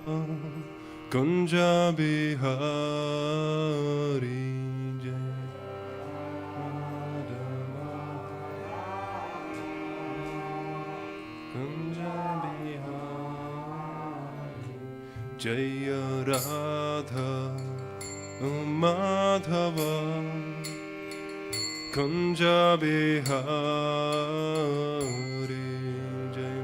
Kunja Bihari Jai Kunja Bihari Jaya Radha Madhava Kunja Bihari Jai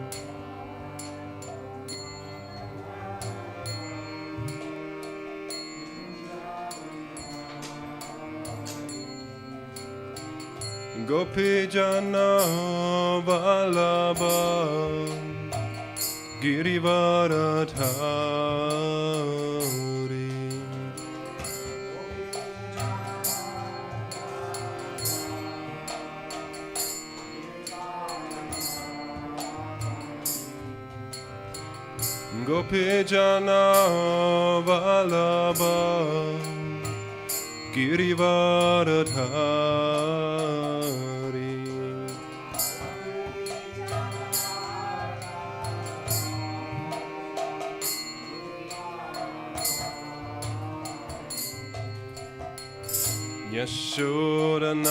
Gopi Jana Vallabha Girivaradhari Gopi Jana Vallabha Girivaradhari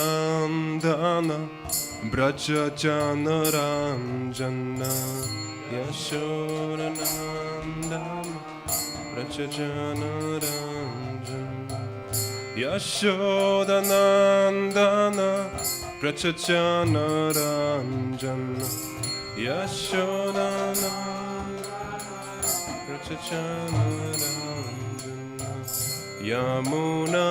Yashodanandana Braja Janaranjana Yashodanandana Braja Janaranjana Yashodanandana Braja Janaranjana Yashodanandana Braja Janaranjana Yamuna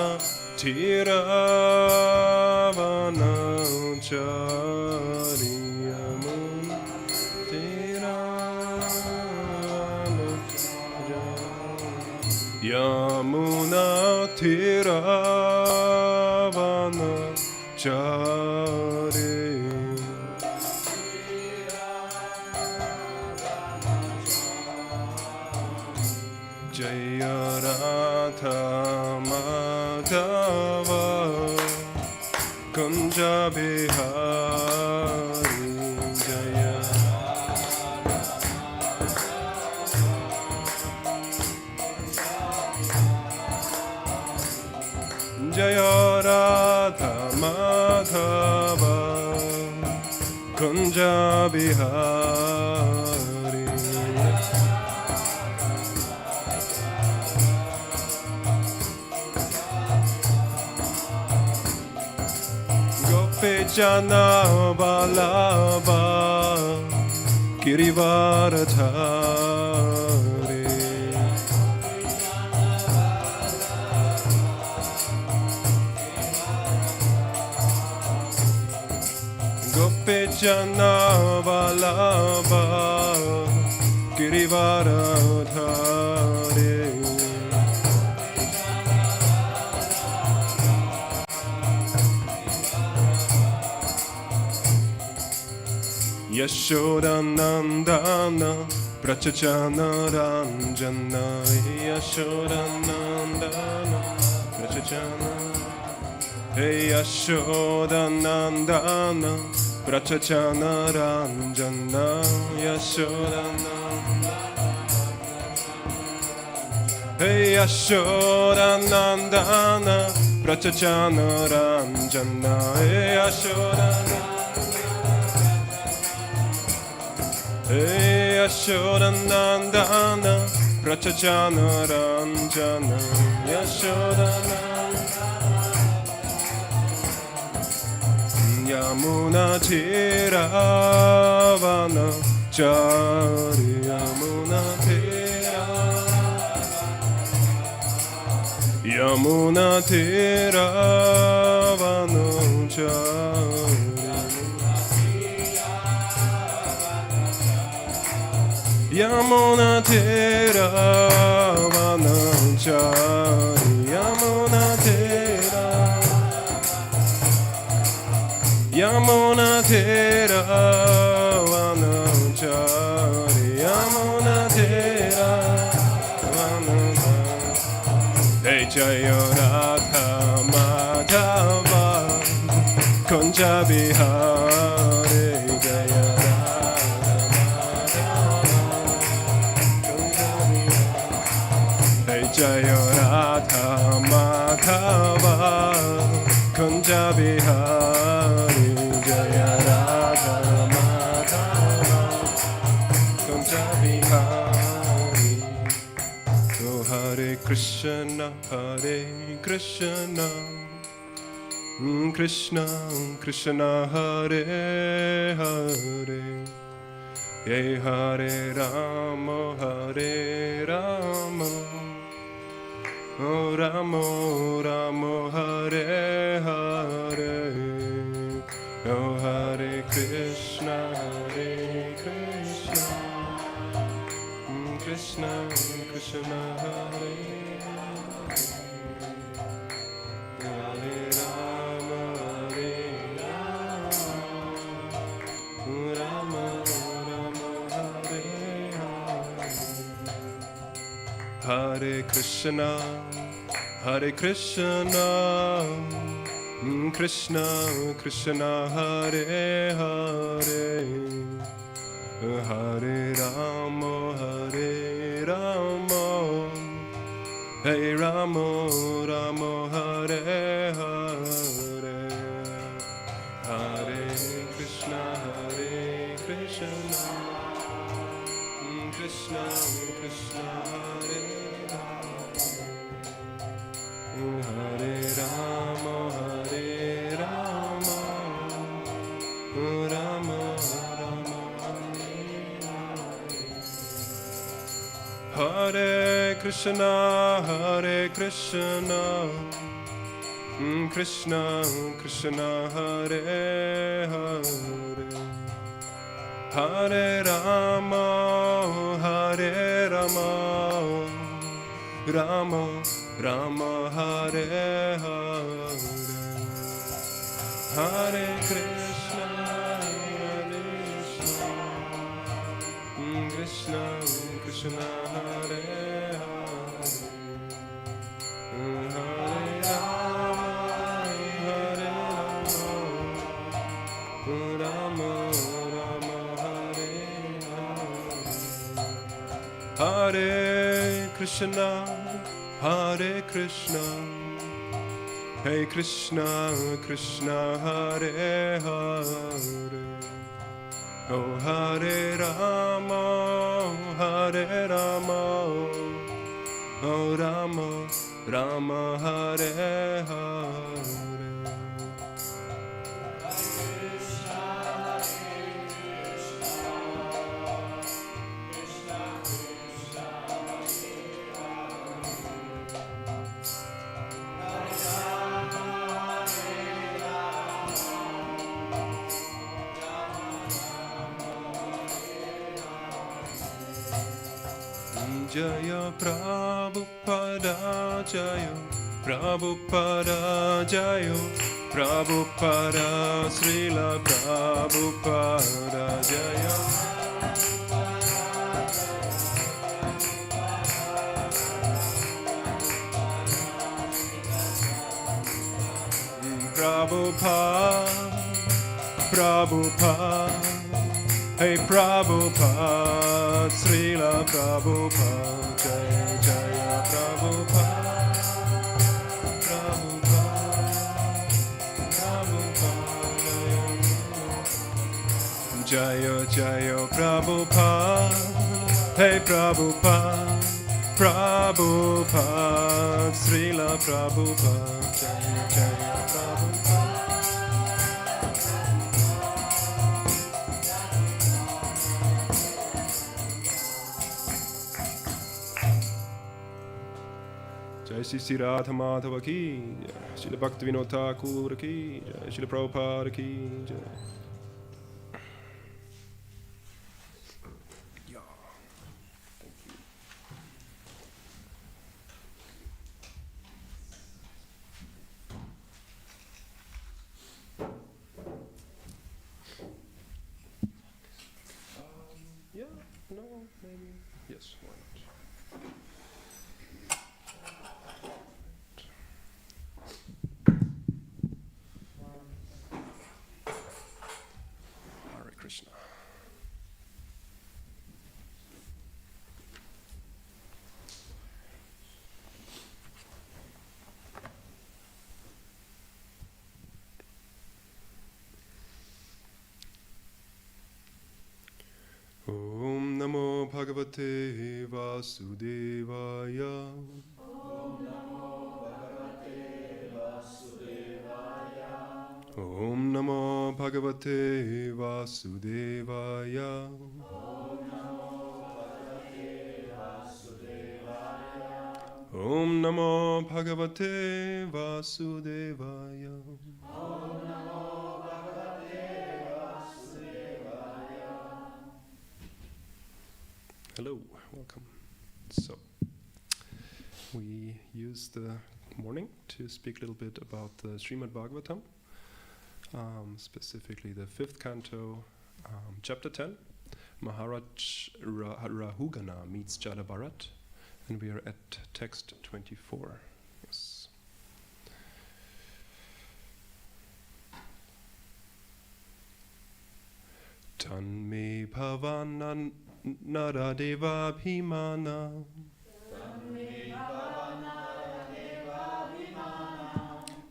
Tiravanachari Yamuna Tiravanachari Yamuna Tiravanachari Jaya Radha Madhava Kunja Bihari Jaya Jaya Radha Madhava Kunja Bihari Jana Vallabha Girivaradhari Gopi Jana Vallabha Girivaradhari Yashodanandana Braja Janaranjana Yashodanandana Braja Janaranjana Hey Yashodanandana Braja Janaranjana Yashodanandana Hey Yashodanandana Braja Janaranjana Hey Yashodanandana Hey Yashodanandana Braja Janaranjana Yashodanandana Yamuna Tiravanachari Yamuna Tiravanachari Yamuna Tiravanachari Yamuna Tiravanachari Yamuna Tiravanachari Yamuna Tiravanachari Yamuna Tiravanachari Hey Jaya Radha Madhava Kunja Bihari Jaya Jaya Radha Madhava Kunja Bihari Jaya Radha Madhava Kunja Bihari. Oh Hare Krishna Krishna Krishna Hare Hare Hare Rama Oh Rama Hare Hare Oh Hare Krishna Krishna Krishna Hare Hare Rama Rama Hare Krishna Krishna Krishna Hare Hare Hare Rama Hey Rama Hare Hare Hare Krishna Krishna Krishna Hare Hare Rama Rama Hare Krishna Krishna Krishna Hare Hare Hare Rama Rama Hare Hare Hare Krishna Krishna Krishna Hare Hare Hare Rama Rama Hare Hare Hare Krishna Hey Krishna Hare Hare Oh Hare Rama Oh Rama Hare Hare Jaya Prabhupada Jaya Prabhupada Jaya Prabhupada Srila Prabhupada Jaya Prabhupada Hey Prabhupada, Srila Prabhupada, Jaya Jaya Prabhupada, Jaya Jaya Prabhupada, Hey Prabhupada, Srila Prabhupada, Jaya Jaya Prabhupada. Jai Sri Radha Madhava ki Jai, Srila Bhaktivinoda Thakur ki Jai, Srila Prabhupada ki Jai. Bhagavate Vasudevaya. Om Namo Bhagavate Vasudevaya. Om Namo Bhagavate Vasudevaya. Hello, welcome. So, we use the morning to speak a little bit about the Srimad Bhagavatam, specifically the 5th canto, chapter 10, Maharaj Rahugana meets Jada Bharat, and we are at text 24. Yes. Tanme bhavana naradeva bhimana.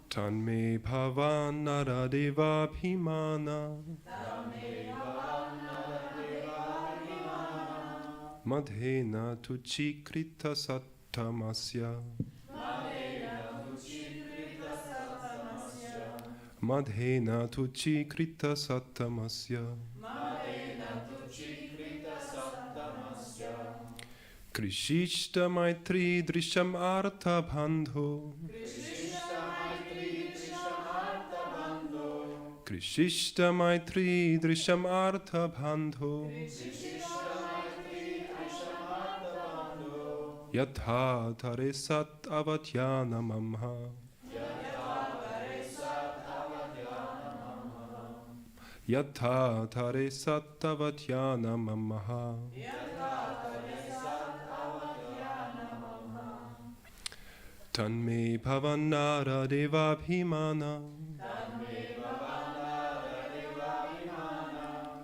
Tanme bhavana naradeva bhimana. Madhena tuchikrita sattamasya. Madhena tuchikrita sattamasya. Krishishta maitri drisham artha bandho. Krishishta maitri drisham artha bandho. Yatha thare sat avatyana mamha. Yatha thare sat avatyana mamha. Tanme bhavanara deva bhimana.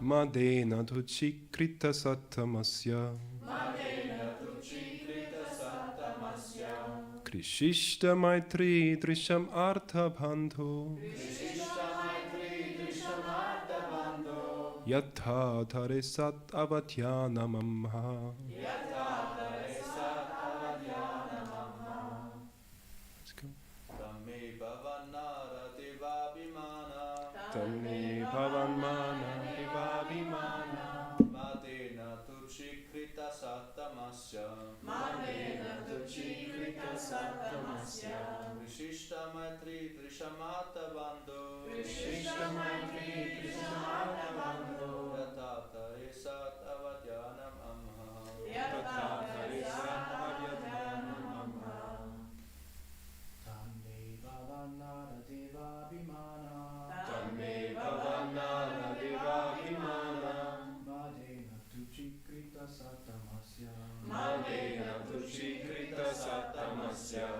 Madena tuchikrita sattamasya. Krishishta maitri drisham artha bandho. Yatha thare sat avatyana mamha. Let's go. Tamme bhavanmana devabhimana. Madena tuchikrita sattamasya. Krishishta maitri drishamata bandho. Yatha thare sat avatyana mamha. Tamme bhavanara devabhimana. Madena tuchikrita sattamasya.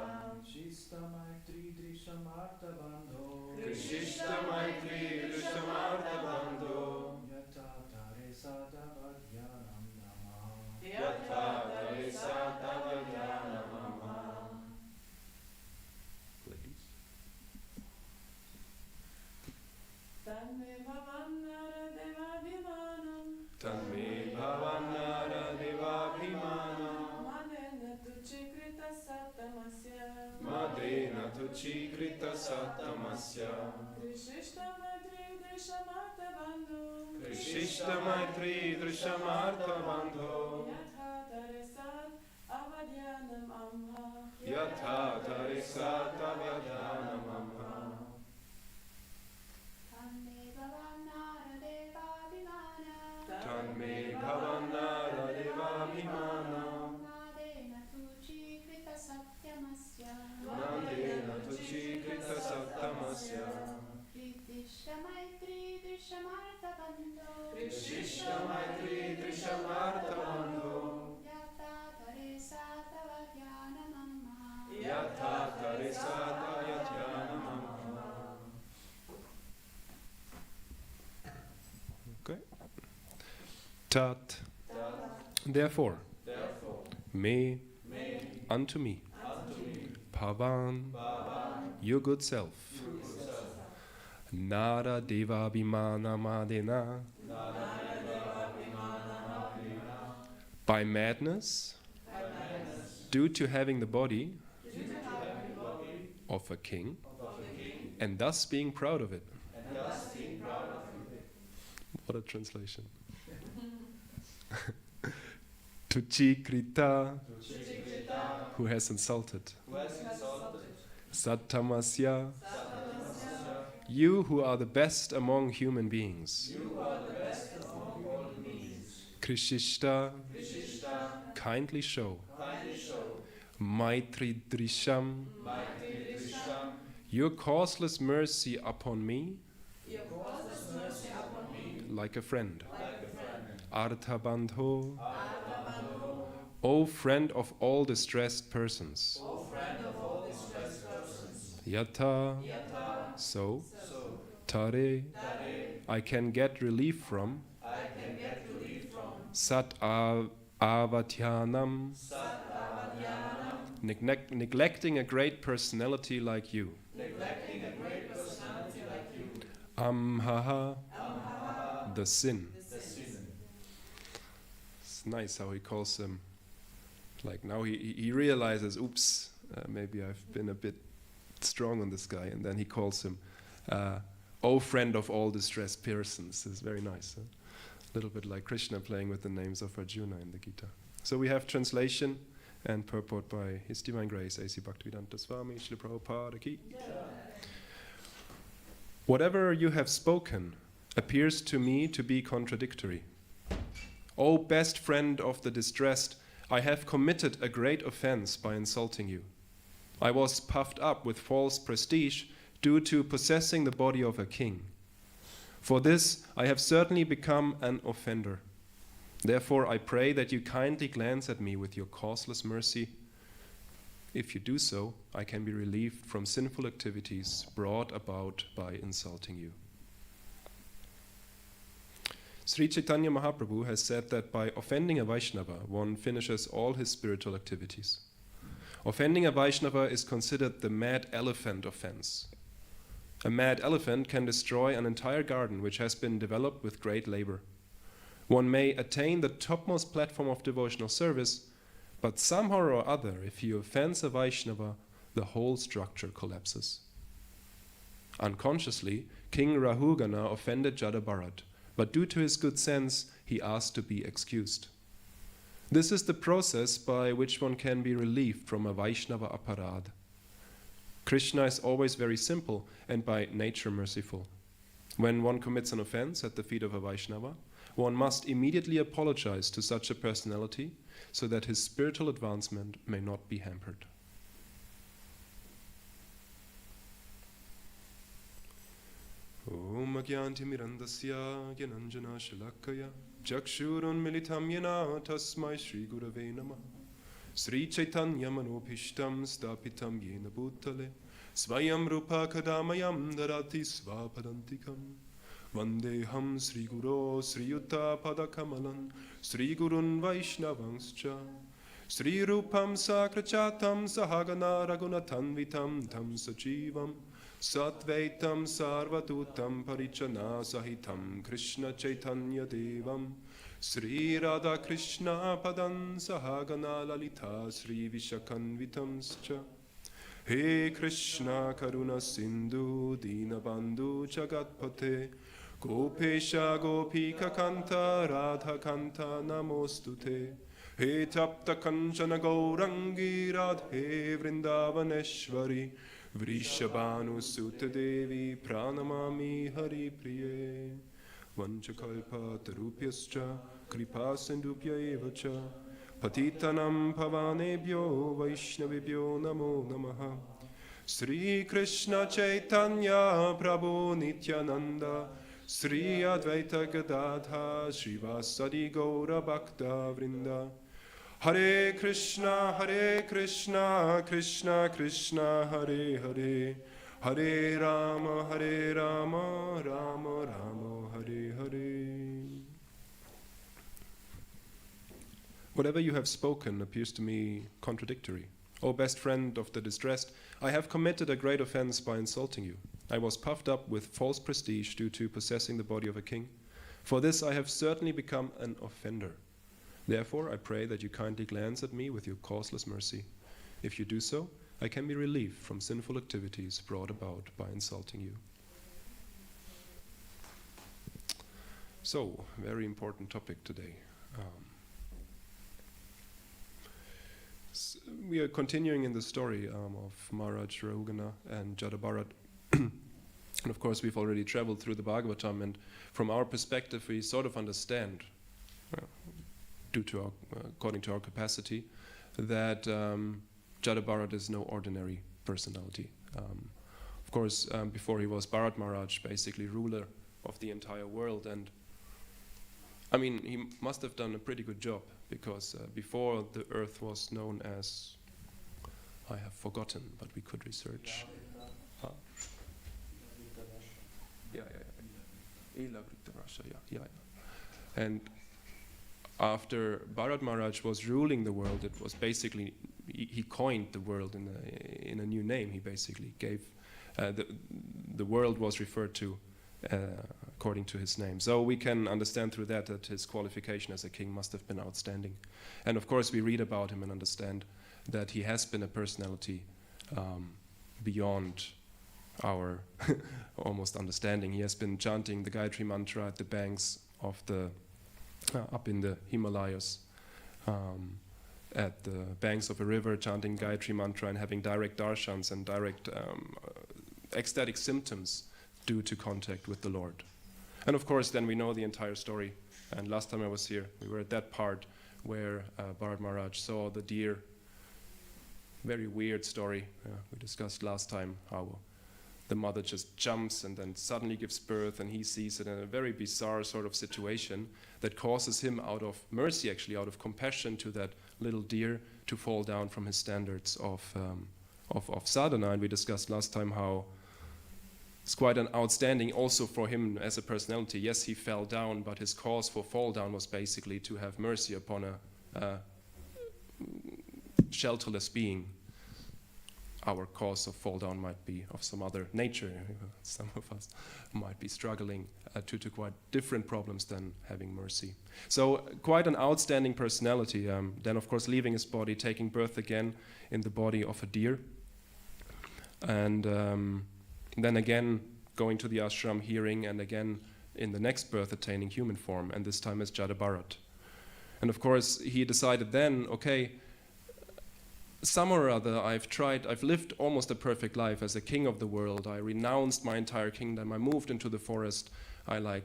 Krishishta maitri drishamartha bandho. Yatha thare sat avatyana mamha. Ladies. Tanme bhavanara devabhimanam. Tanme bhavanara devabhimana. Madena tuchikrita sattamasya. Madena tuchikrita sattamasya. Krishishta maitri drishamartha bandho. Krishishta maitri drishamartha bandho. Yatha thare sat avadyanam amha. Yatha thare sat avatyana mamha. Tanme bhavanara devabhimana. Madena tuchikrita sattamasya. Krishishta maitri drishamartha bandho. Yatha thare sat avatyana mamha. Okay. Tat. Therefore. Me. Unto me. Bhavan. Your good self. Nara devabhimana madena. by madness, due to having the body of a king, and thus being proud of it. What a translation. Tuchikrita, who has insulted. Sattamasya, you who are the best among human beings. Krishishta, kindly show. Maitri Drisham, your causeless mercy upon me, like a friend. Arthabandho, O friend of all distressed persons. Yata, so. Tare, I can get relief from. Sat avatyanam, neglecting a great personality like you. Amhaha, the sin. It's nice how he calls him. Like now he realizes, oops, maybe I've been a bit strong on this guy, and then he calls him, O friend of all distressed persons. It's very nice. A little bit like Krishna playing with the names of Arjuna in the Gita. So we have translation and purport by His Divine Grace, A.C. Bhaktivedanta Swami, Srila Prabhupada Ki. Whatever you have spoken appears to me to be contradictory. O best friend of the distressed, I have committed a great offense by insulting you. I was puffed up with false prestige due to possessing the body of a king. For this, I have certainly become an offender. Therefore, I pray that you kindly glance at me with your causeless mercy. If you do so, I can be relieved from sinful activities brought about by insulting you. Sri Chaitanya Mahaprabhu has said that by offending a Vaishnava, one finishes all his spiritual activities. Offending a Vaishnava is considered the mad elephant offense. A mad elephant can destroy an entire garden which has been developed with great labor. One may attain the topmost platform of devotional service, but somehow or other, if he offends a Vaishnava, the whole structure collapses. Unconsciously, King Rahugana offended Jada Bharat, but due to his good sense, he asked to be excused. This is the process by which one can be relieved from a Vaishnava aparad. Krishna is always very simple and by nature merciful. When one commits an offense at the feet of a Vaishnava, one must immediately apologize to such a personality so that his spiritual advancement may not be hampered. Om Agyanti Mirandasya Gyananjana Shalakaya Jakshurun Militam Yena Tasmai Shri Gurave Namah Sri Chaitanya Manopishtam Stapitam Yena Bhutale Svayam Rupa Kadamayam Darati Svapadantikam Vandeham Sri Guru Sri Yuta Padakamalan Sri Gurun Vaishnavangscha Sri Rupam Sakrachatam Sahagana Ragunatanvitam Tam Sajivam Satvaitam Sarvadutam Parichana Sahitam Krishna Chaitanya Devam Sri Radha Krishna Padan Sahagana Lalita Sri Vishakanvitamscha He Krishna Karuna Sindhu Dinabandhu Jagatpate Gopesha Gopika Kanta Radha Kanta Namostute He Tapta Kanchana Gaurangi Radhe Vrindavaneshwari Vrishabhanu Sutta Devi Pranamami Hari Priye Vanchakalpa Tarupyascha Kripa Sindhubhya Evacha Patitanam Pavanebhyo Vaishnavibhyo Namo Namaha Sri Krishna Chaitanya Prabhu Nityananda Sri Advaita Gadadha Srivasadi Gaura Bhakta Vrinda Hare Krishna, Krishna Krishna, Hare Hare, Hare Rama, Rama Rama, Hare Hare. Whatever you have spoken appears to me contradictory. O best friend of the distressed, I have committed a great offense by insulting you. I was puffed up with false prestige due to possessing the body of a king. For this I have certainly become an offender. Therefore, I pray that you kindly glance at me with your causeless mercy. If you do so, I can be relieved from sinful activities brought about by insulting you. So, very important topic today. We are continuing in the story of Maharaj Rahugana and Jada Bharat. And of course, we've already traveled through the Bhagavatam, and from our perspective, we sort of understand, according to our capacity, that Jada Bharat is no ordinary personality. Of course, before he was Bharat Maharaj, basically ruler of the entire world, and I mean, he must have done a pretty good job, because before the earth was known as, I have forgotten, but we could research. Yeah. And after Bharat Maharaj was ruling the world, it was basically, he coined the world in a new name. He basically gave, the world was referred to according to his name. So we can understand through that his qualification as a king must have been outstanding. And of course we read about him and understand that he has been a personality beyond our almost understanding. He has been chanting the Gayatri mantra at the banks of the, up in the Himalayas, at the banks of a river, chanting Gayatri mantra and having direct darshans and direct ecstatic symptoms due to contact with the Lord. And of course then we know the entire story, and last time I was here we were at that part where Bharat Maharaj saw the deer. Very weird story. We discussed last time how the mother just jumps and then suddenly gives birth, and he sees it in a very bizarre sort of situation that causes him, out of mercy actually, out of compassion to that little deer, to fall down from his standards of sadhana. And we discussed last time how it's quite an outstanding also for him as a personality. Yes, he fell down, but his cause for fall down was basically to have mercy upon a shelterless being. Our cause of fall down might be of some other nature. Some of us might be struggling to quite different problems than having mercy. So quite an outstanding personality. Then of course leaving his body, taking birth again in the body of a deer. And then again going to the ashram, hearing, and again in the next birth attaining human form, and this time as Jada Bharat. And of course he decided then, okay, some or other I've lived almost a perfect life as a king of the world. I renounced my entire kingdom, I moved into the forest, I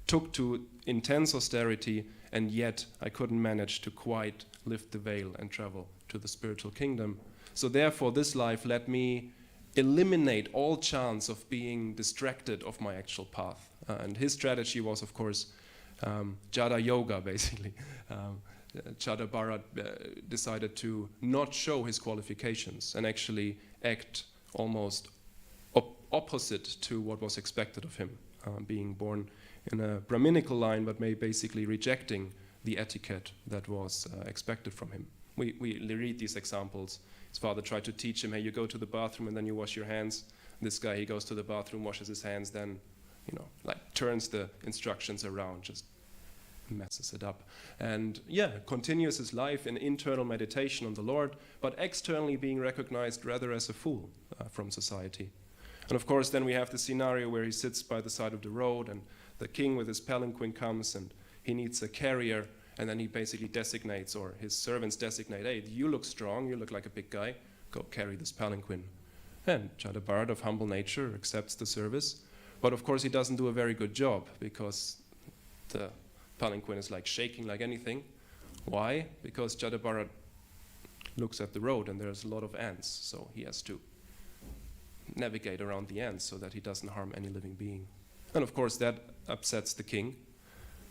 took to intense austerity, and yet I couldn't manage to quite lift the veil and travel to the spiritual kingdom. So therefore this life let me eliminate all chance of being distracted of my actual path. And his strategy was, of course, Jada Yoga, basically. Jada Bharat decided to not show his qualifications and actually act almost opposite to what was expected of him, being born in a Brahminical line, but basically rejecting the etiquette that was expected from him. We read these examples. His father tried to teach him, hey, you go to the bathroom and then you wash your hands. This guy, he goes to the bathroom, washes his hands, then, turns the instructions around, just messes it up. And continues his life in internal meditation on the Lord, but externally being recognized rather as a fool from society. And of course then we have the scenario where he sits by the side of the road, and the king with his palanquin comes and he needs a carrier, and then he basically designates, or his servants designate, hey, you look strong, you look like a big guy, go carry this palanquin. And Jada Bharat, of humble nature, accepts the service, but of course he doesn't do a very good job, because the palanquin is shaking like anything. Why? Because Jada Bharat looks at the road and there's a lot of ants, so he has to navigate around the ants so that he doesn't harm any living being. And of course that upsets the king.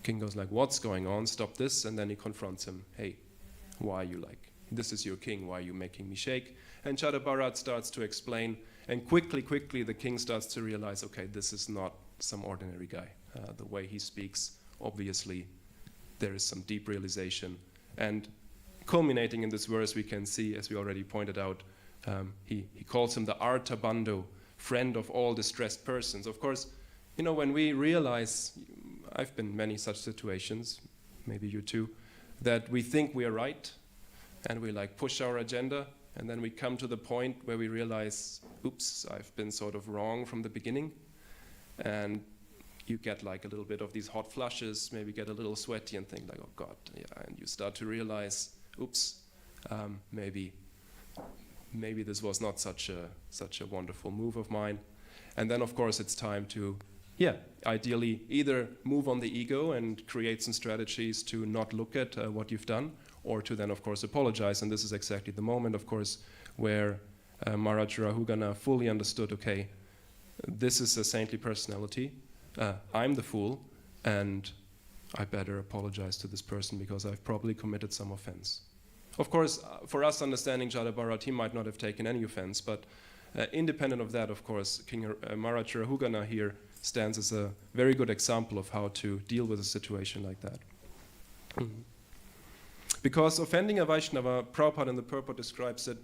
King goes what's going on, stop this, and then he confronts him, hey, why are you this is your king, why are you making me shake? And Jada Bharat starts to explain, and quickly the king starts to realize, okay, this is not some ordinary guy. The way he speaks, obviously there is some deep realization. And culminating in this verse we can see, as we already pointed out, he calls him the Artha Bandhu, friend of all distressed persons. Of course, when we realize, I've been in many such situations, maybe you too, that we think we are right, and we like push our agenda, and then we come to the point where we realize, oops, I've been sort of wrong from the beginning, and you get like a little bit of these hot flushes, maybe get a little sweaty and think like, oh God, yeah, and you start to realize, oops, maybe this was not such a wonderful move of mine. And then of course it's time to, ideally either move on the ego and create some strategies to not look at what you've done, or to then of course apologize. And this is exactly the moment, of course, where Maharaj Rahugana fully understood, okay, this is a saintly personality, I'm the fool, and I better apologize to this person because I've probably committed some offense. Of course, for us understanding Jada Bharat, he might not have taken any offense, but independent of that, of course, King Maharaj Rahugana here stands as a very good example of how to deal with a situation like that. Because offending a Vaishnava, Prabhupada in the purport describes it,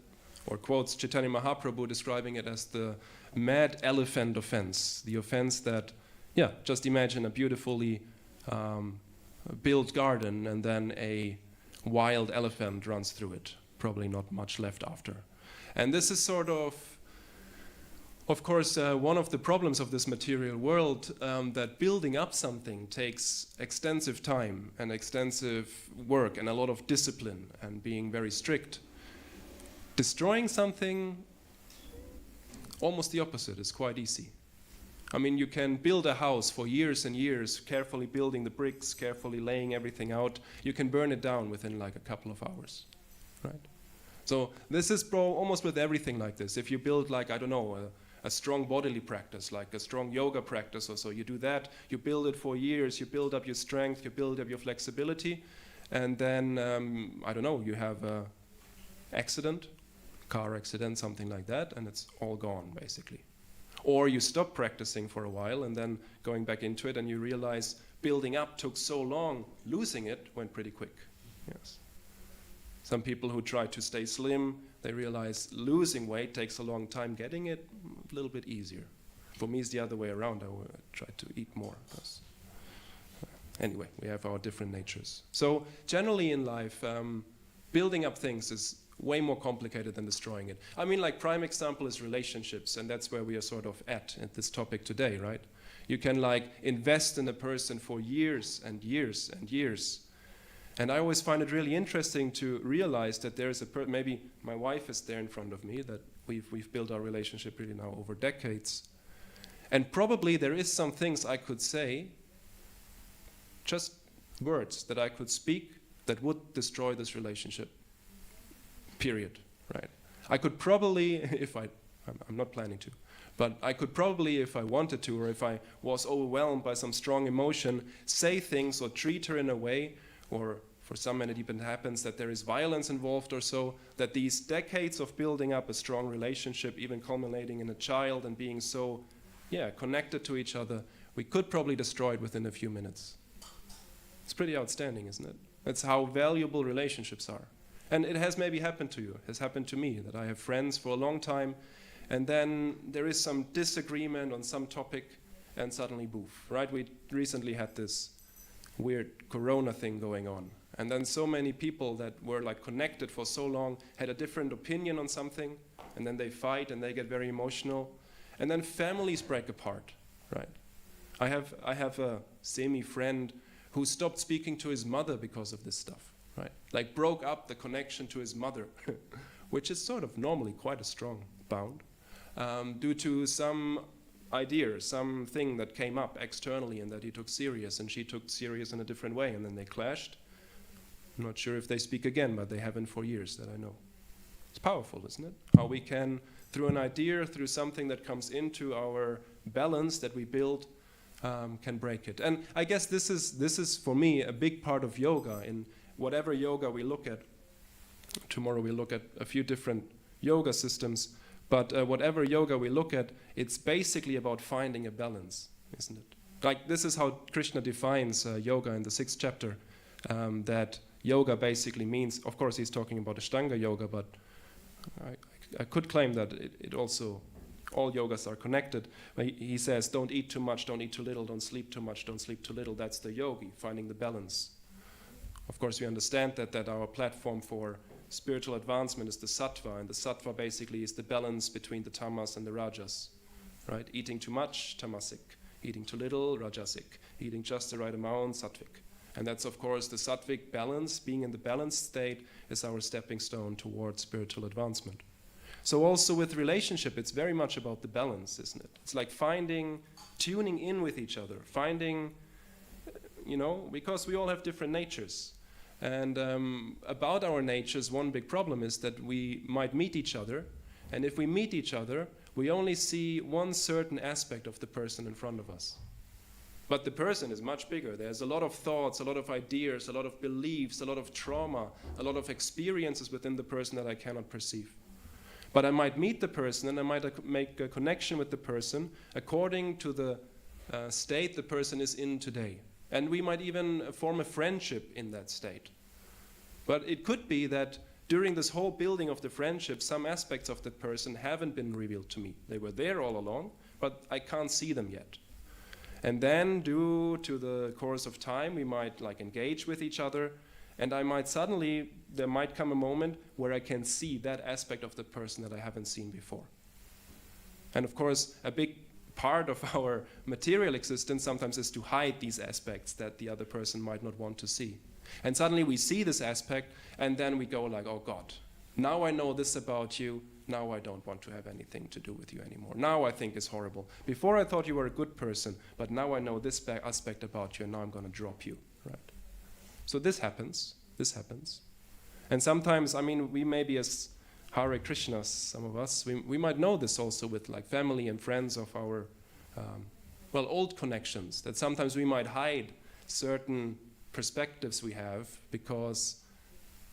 or quotes Chaitanya Mahaprabhu describing it as the mad elephant offense, the offense that, just imagine a beautifully built garden and then a wild elephant runs through it, probably not much left after. And this is sort of course, one of the problems of this material world, that building up something takes extensive time and extensive work and a lot of discipline and being very strict. Destroying something, almost the opposite, is quite easy. I mean, you can build a house for years and years, carefully building the bricks, carefully laying everything out. You can burn it down within like a couple of hours, right? So this is almost with everything like this. If you build like, I don't know, a strong bodily practice, like a strong yoga practice or so, you do that, you build it for years, you build up your strength, you build up your flexibility, and then, I don't know, you have an accident, car accident, something like that, and it's all gone, basically. Or you stop practicing for a while and then going back into it and you realize building up took so long, losing it went pretty quick. Yes. Some people who try to stay slim, they realize losing weight takes a long time, getting it a little bit easier. For me, it's the other way around. I try to eat more. Anyway, we have our different natures. So generally in life, building up things is way more complicated than destroying it. I mean, like prime example is relationships, and that's where we are sort of at this topic today, right? You can like invest in a person for years and years and years. And I always find it really interesting to realize that there is maybe my wife is there in front of me, that we've built our relationship really now over decades. And probably there is some things I could say, just words that I could speak that would destroy this relationship. Period, right? I could probably, I'm not planning to, but I could probably, if I wanted to, or if I was overwhelmed by some strong emotion, say things or treat her in a way, or for some men it even happens that there is violence involved or so, that these decades of building up a strong relationship, even culminating in a child and being so, connected to each other, we could probably destroy it within a few minutes. It's pretty outstanding, isn't it? That's how valuable relationships are. And it has maybe happened to you, it has happened to me, that I have friends for a long time, and then there is some disagreement on some topic, and suddenly boof, right? We recently had this weird corona thing going on, and then so many people that were like connected for so long had a different opinion on something, and then they fight and they get very emotional, and then families break apart, right? I have a semi-friend who stopped speaking to his mother because of this stuff. Right? Like broke up the connection to his mother, which is sort of normally quite a strong bound, due to some idea, something that came up externally and that he took serious and she took serious in a different way, and then they clashed. I'm not sure if they speak again, but they haven't for years that I know. It's powerful, isn't it? How we can, through an idea, through something that comes into our balance that we build, can break it. And I guess this is for me a big part of yoga. In whatever yoga we look at, tomorrow we look at a few different yoga systems, but whatever yoga we look at, it's basically about finding a balance, isn't it? Like this is how Krishna defines yoga in the 6th chapter, that yoga basically means, of course he's talking about Ashtanga yoga, but I could claim that it also, all yogas are connected. But he says, don't eat too much, don't eat too little, don't sleep too much, don't sleep too little. That's the yogi, finding the balance. Of course, we understand that our platform for spiritual advancement is the sattva, and the sattva basically is the balance between the tamas and the rajas, right? Eating too much, tamasic. Eating too little, rajasic. Eating just the right amount, sattvic. And that's, of course, the sattvic balance. Being in the balanced state is our stepping stone towards spiritual advancement. So also with relationship, it's very much about the balance, isn't it? It's like tuning in with each other, finding, because we all have different natures. And about our natures, one big problem is that we might meet each other, and if we meet each other, we only see one certain aspect of the person in front of us. But the person is much bigger. There's a lot of thoughts, a lot of ideas, a lot of beliefs, a lot of trauma, a lot of experiences within the person that I cannot perceive. But I might meet the person and I might make a connection with the person according to the state the person is in today. And we might even form a friendship in that state. But it could be that during this whole building of the friendship, some aspects of the person haven't been revealed to me. They were there all along, but I can't see them yet. And then due to the course of time, we might engage with each other, and there might come a moment where I can see that aspect of the person that I haven't seen before. And of course, a big part of our material existence sometimes is to hide these aspects that the other person might not want to see. And suddenly we see this aspect, and then we go like, oh God, now I know this about you, now I don't want to have anything to do with you anymore. Now I think it's horrible. Before I thought you were a good person, but now I know this aspect about you, and now I'm going to drop you, right? So this happens. And sometimes, we may be as Hare Krishnas, some of us, we might know this also with family and friends of our, old connections, that sometimes we might hide certain perspectives we have because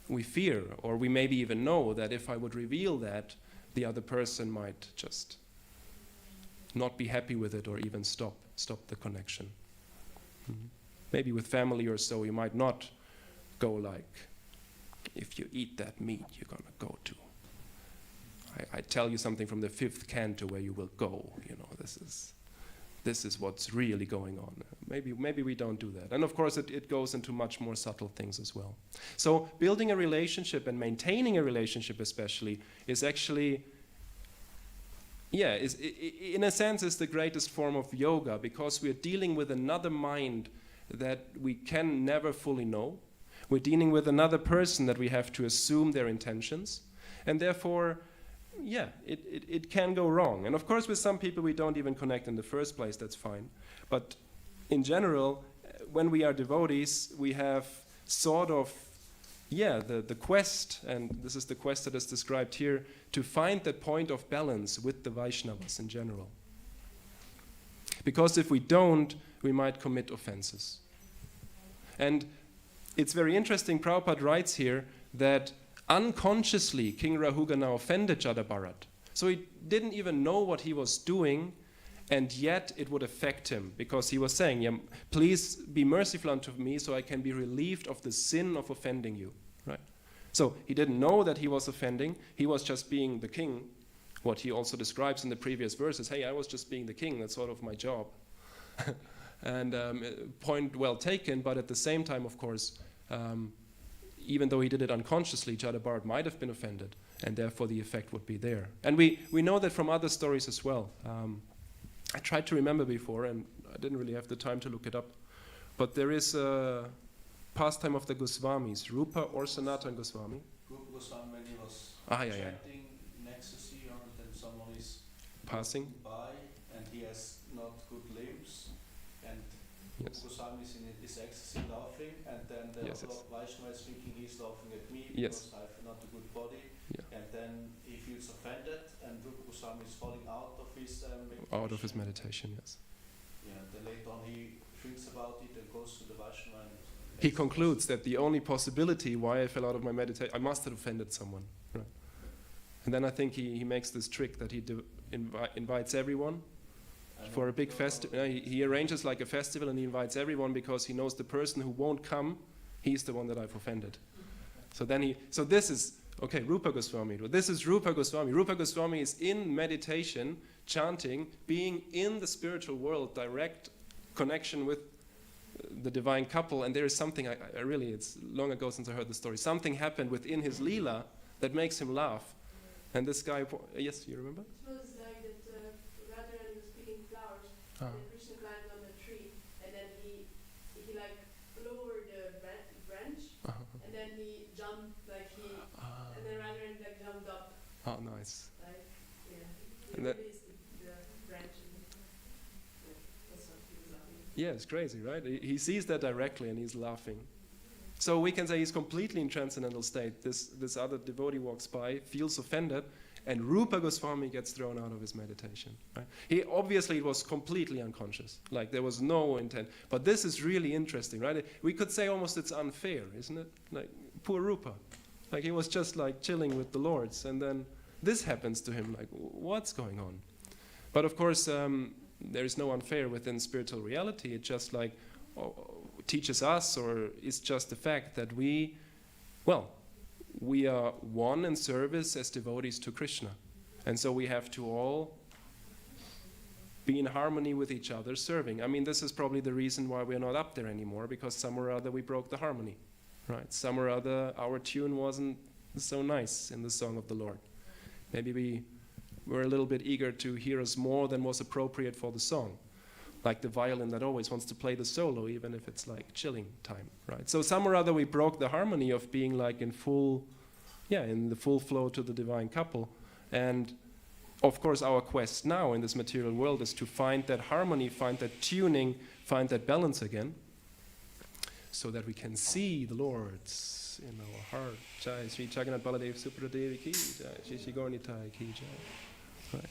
we fear, or we maybe even know that if I would reveal that, the other person might just not be happy with it or even stop the connection. Mm-hmm. Maybe with family or so, you might not go like, if you eat that meat, you're going to go to. I tell you something from the 5th canto where you will go. This is what's really going on. Maybe we don't do that. And of course, it goes into much more subtle things as well. So building a relationship and maintaining a relationship especially is actually, in a sense, is the greatest form of yoga, because we're dealing with another mind that we can never fully know. We're dealing with another person that we have to assume their intentions. And therefore, it can go wrong. And of course, with some people we don't even connect in the first place, that's fine. But in general, when we are devotees, we have sort of, the quest, and this is the quest that is described here, to find that point of balance with the Vaishnavas in general. Because if we don't, we might commit offenses. And it's very interesting, Prabhupada writes here that unconsciously, King Rahugana offended Jada Bharat. So he didn't even know what he was doing, and yet it would affect him, because he was saying, please be merciful unto me so I can be relieved of the sin of offending you. Right? So he didn't know that he was offending. He was just being the king. What he also describes in the previous verses, hey, I was just being the king. That's sort of my job. And point well taken, but at the same time, of course, even though he did it unconsciously, Jada Bharat might have been offended, and therefore the effect would be there. And we know that from other stories as well. I tried to remember before, and I didn't really have the time to look it up, but there is a pastime of the Goswamis, Rupa or Sanatana Goswami. Rupa Goswami, when he was chanting in ecstasy, and then someone is passing by, and he has not good limbs, and yes. Goswami is in his ecstasy laughing, and then the Yes, other yes. Vaishnava is thinking he's laughing at me Yes. because I have not a good body, Yeah. and then he feels offended, and Rupa Goswami is falling out of his meditation. Out of his meditation, yes. Yeah, then later on he thinks about it and goes to the Vaishnava. And He concludes that the only possibility why I fell out of my meditation, I must have offended someone. Right? And then I think he makes this trick that he invites everyone for a big festival. He arranges like a festival, and he invites everyone because he knows the person who won't come, he's the one that I've offended. So this is, okay, Rupa Goswami. This is Rupa Goswami. Rupa Goswami is in meditation, chanting, being in the spiritual world, direct connection with the divine couple, and there is something, I really, it's long ago since I heard the story, something happened within his Leela that makes him laugh. And this guy, yes, you remember? It was like that Radharani was picking flowers, and Krishna climbed on the tree, and then he like lowered the branch, and then he jumped, like and then Radharani like jumped up. Oh, nice. Like, yeah, And he that- released the branch, and that's what he was laughing. Yeah, it's crazy, right? He sees that directly and he's laughing. So we can say he's completely in transcendental state. This other devotee walks by, feels offended, and Rupa Goswami gets thrown out of his meditation. Right? He obviously was completely unconscious, like there was no intent. But this is really interesting, right? We could say almost it's unfair, isn't it? Like poor Rupa, like he was just like chilling with the lords, and then this happens to him. Like what's going on? But of course, there is no unfair within spiritual reality. It just like teaches us, or it's just the fact that we are one in service as devotees to Krishna. And so we have to all be in harmony with each other serving. I mean, this is probably the reason why we're not up there anymore, because some or other we broke the harmony, right? Some or other our tune wasn't so nice in the song of the Lord. Maybe we were a little bit eager to hear us more than was appropriate for the song. Like the violin that always wants to play the solo, even if it's like chilling time, right? So some or other we broke the harmony of being like in the full flow to the divine couple. And of course our quest now in this material world is to find that harmony, find that tuning, find that balance again, so that we can see the Lord's in our heart. Jai Sri Jagannath Baladev Supradevi Ki Jai, Shri Shri Gauranitai Ki Jai. Right.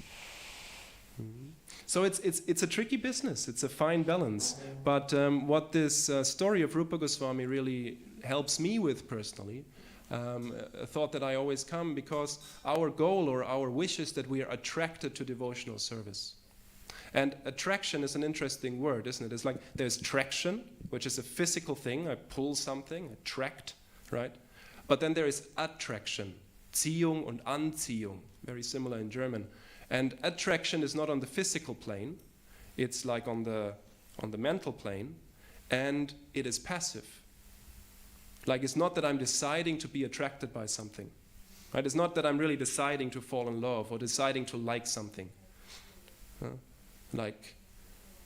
So it's a tricky business. It's a fine balance. But what this story of Rupa Goswami really helps me with personally, a thought that I always come, because our goal or our wish is that we are attracted to devotional service. And attraction is an interesting word, isn't it? It's like there's traction, which is a physical thing. I pull something, attract, right? But then there is attraction, Ziehung und Anziehung, very similar in German. And attraction is not on the physical plane, it's like on the mental plane, and it is passive. Like it's not that I'm deciding to be attracted by something, right? It's not that I'm really deciding to fall in love or deciding to like something.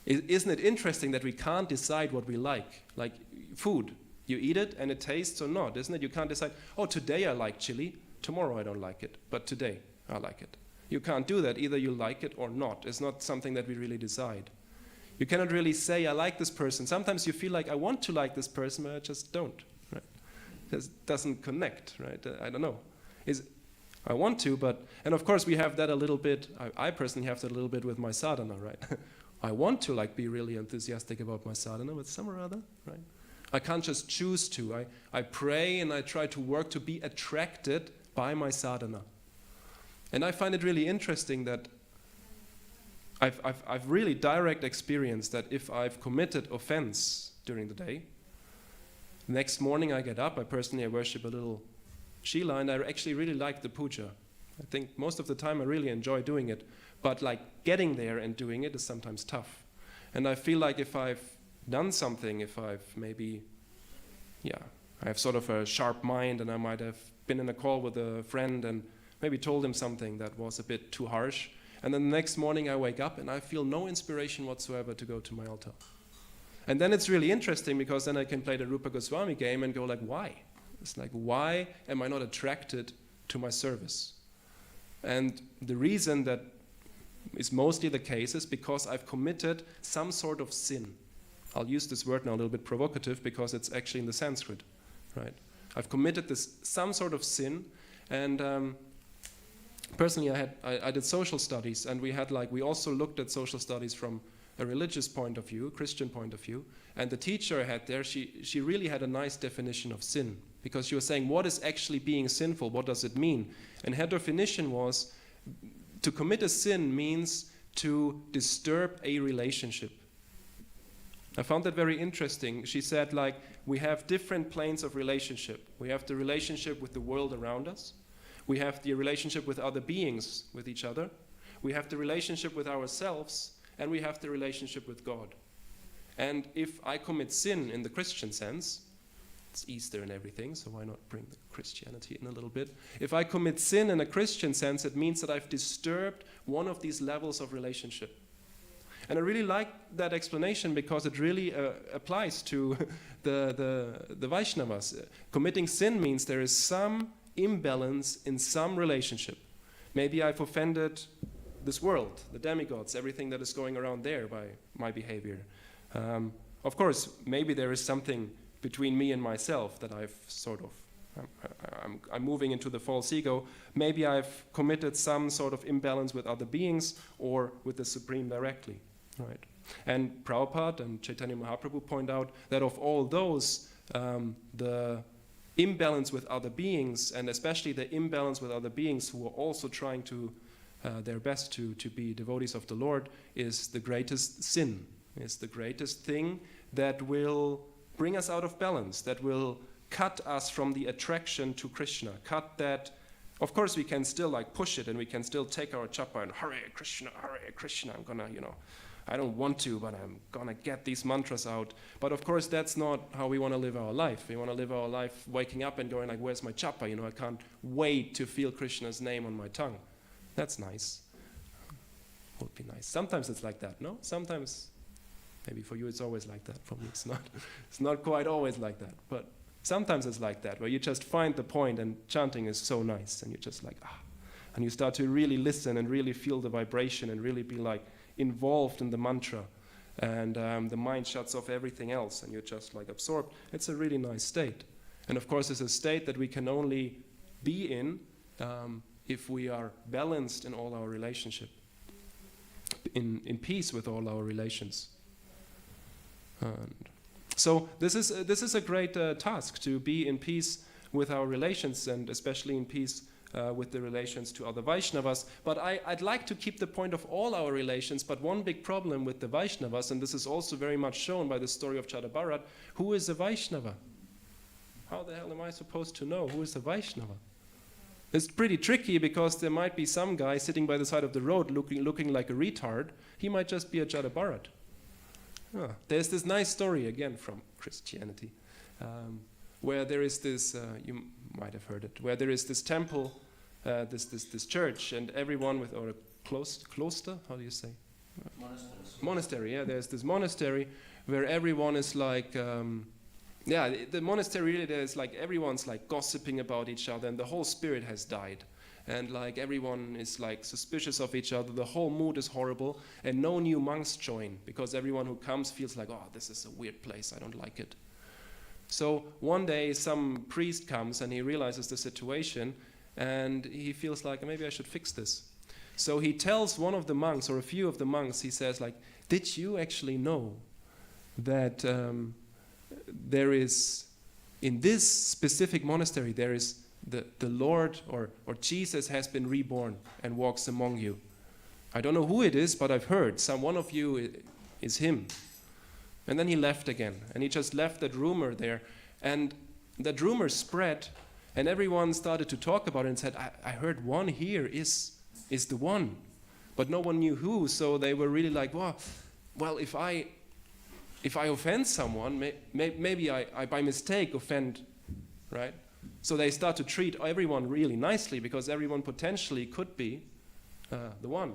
Isn't it interesting that we can't decide what we like? Like food, you eat it and it tastes or not, isn't it? You can't decide, oh, today I like chili, tomorrow I don't like it, but today I like it. You can't do that. Either you like it or not. It's not something that we really decide. You cannot really say, I like this person. Sometimes you feel like, I want to like this person, but I just don't. Right? It just doesn't connect, right? I don't know. I want to, but... And of course we have that a little bit, I personally have that a little bit with my sadhana, right? I want to be really enthusiastic about my sadhana, but some or other, right? I can't just choose to. I pray and I try to work to be attracted by my sadhana. And I find it really interesting that I've really direct experience that if I've committed offense during the day, next morning I get up, I worship a little Shila, and I actually really like the puja. I think most of the time I really enjoy doing it, but like getting there and doing it is sometimes tough. And I feel like if I've done something, if I've maybe, I have sort of a sharp mind and I might have been in a call with a friend and maybe told him something that was a bit too harsh. And then the next morning I wake up and I feel no inspiration whatsoever to go to my altar. And then it's really interesting because then I can play the Rupa Goswami game and go like, why? It's like, why am I not attracted to my service? And the reason that is mostly the case is because I've committed some sort of sin. I'll use this word now a little bit provocative because it's actually in the Sanskrit, right? I've committed some sort of sin, and personally, I did social studies, and we also looked at social studies from a religious point of view, Christian point of view, and the teacher I had there, she really had a nice definition of sin, because she was saying, what is actually being sinful? What does it mean? And her definition was, to commit a sin means to disturb a relationship. I found that very interesting. She said, we have different planes of relationship. We have the relationship with the world around us. We have the relationship with other beings, with each other. We have the relationship with ourselves, and we have the relationship with God. And if I commit sin in the Christian sense, it's Easter and everything, so why not bring the Christianity in a little bit? If I commit sin in a Christian sense, it means that I've disturbed one of these levels of relationship. And I really like that explanation because it really applies to the Vaishnavas. Committing sin means there is some imbalance in some relationship. Maybe I've offended this world, the demigods, everything that is going around there by my behavior. Of course, maybe there is something between me and myself that I've sort of, I'm moving into the false ego. Maybe I've committed some sort of imbalance with other beings or with the Supreme directly, right? And Prabhupada and Chaitanya Mahaprabhu point out that of all those, the imbalance with other beings, and especially the imbalance with other beings who are also trying to their best to be devotees of the Lord, is the greatest sin, is the greatest thing that will bring us out of balance, that will cut us from the attraction to Krishna. Cut that. Of course, we can still like push it, and we can still take our chapa and Hare Krishna, I'm gonna, I don't want to, but I'm gonna get these mantras out. But of course, that's not how we want to live our life. We want to live our life waking up and going like, where's my chapa? I can't wait to feel Krishna's name on my tongue. That's nice. Would be nice. Sometimes it's like that, no? Sometimes, maybe for you it's always like that. For me it's not. It's not quite always like that. But sometimes it's like that, where you just find the point and chanting is so nice, and you're just like, and you start to really listen and really feel the vibration and really be like involved in the mantra, and the mind shuts off everything else and you're just like absorbed. It's a really nice state. And of course it's a state that we can only be in if we are balanced in all our relationship, in peace with all our relations. And so this is a great task, to be in peace with our relations, and especially in peace with the relations to other Vaishnavas. But I'd like to keep the point of all our relations, but one big problem with the Vaishnavas, and this is also very much shown by the story of Jada Bharat, who is a Vaishnava? How the hell am I supposed to know who is a Vaishnava? It's pretty tricky, because there might be some guy sitting by the side of the road looking like a retard. He might just be a Jada Bharat. There's this nice story, again, from Christianity, where there is this, you might have heard it, where there is this temple, this church, and everyone with, or a cloister, how do you say? Monastery, yeah, there's this monastery where everyone is like, the monastery really, there's like, everyone's like gossiping about each other, and the whole spirit has died. And like everyone is like suspicious of each other, the whole mood is horrible, and no new monks join, because everyone who comes feels like, oh, this is a weird place, I don't like it. So one day some priest comes and he realizes the situation, and he feels like, maybe I should fix this. So he tells one of the monks, or a few of the monks, he says like, did you actually know that there is, in this specific monastery, there is the Lord or Jesus has been reborn and walks among you. I don't know who it is, but I've heard one of you is him. And then he left again, and he just left that rumor there, and that rumor spread, and everyone started to talk about it and said, I heard one here is the one, but no one knew who. So they were really like, well, if I offend someone, maybe I by mistake offend, right? So they start to treat everyone really nicely, because everyone potentially could be the one.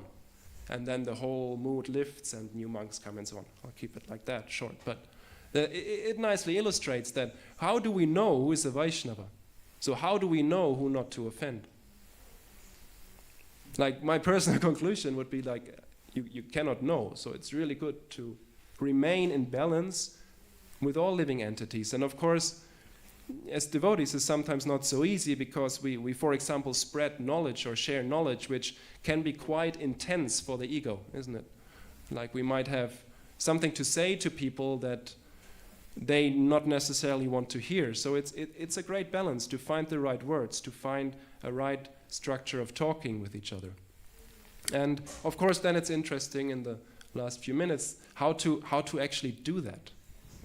And then the whole mood lifts and new monks come and so on. I'll keep it like that, short. But it nicely illustrates that how do we know who is a Vaishnava? So how do we know who not to offend? Like my personal conclusion would be like, you cannot know. So it's really good to remain in balance with all living entities. And of course, as devotees, it's sometimes not so easy, because we, for example, spread knowledge or share knowledge, which can be quite intense for the ego, isn't it? Like we might have something to say to people that they not necessarily want to hear. So it's a great balance to find the right words, to find a right structure of talking with each other. And of course, then it's interesting in the last few minutes how to actually do that.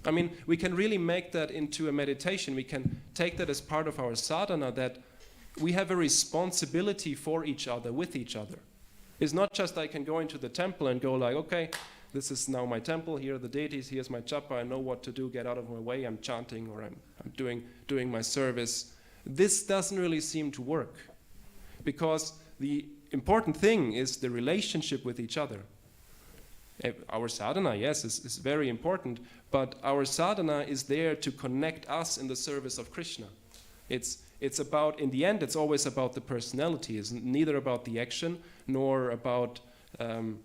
I mean, we can really make that into a meditation. We can take that as part of our sadhana, that we have a responsibility for each other, with each other. It's not just I can go into the temple and go like, okay, this is now my temple, here are the deities, here's my japa, I know what to do, get out of my way, I'm chanting, or I'm doing my service. This doesn't really seem to work, because the important thing is the relationship with each other. Our sadhana, yes, is very important, but our sadhana is there to connect us in the service of Krishna. It's about, in the end, it's always about the personality. It's neither about the action nor about the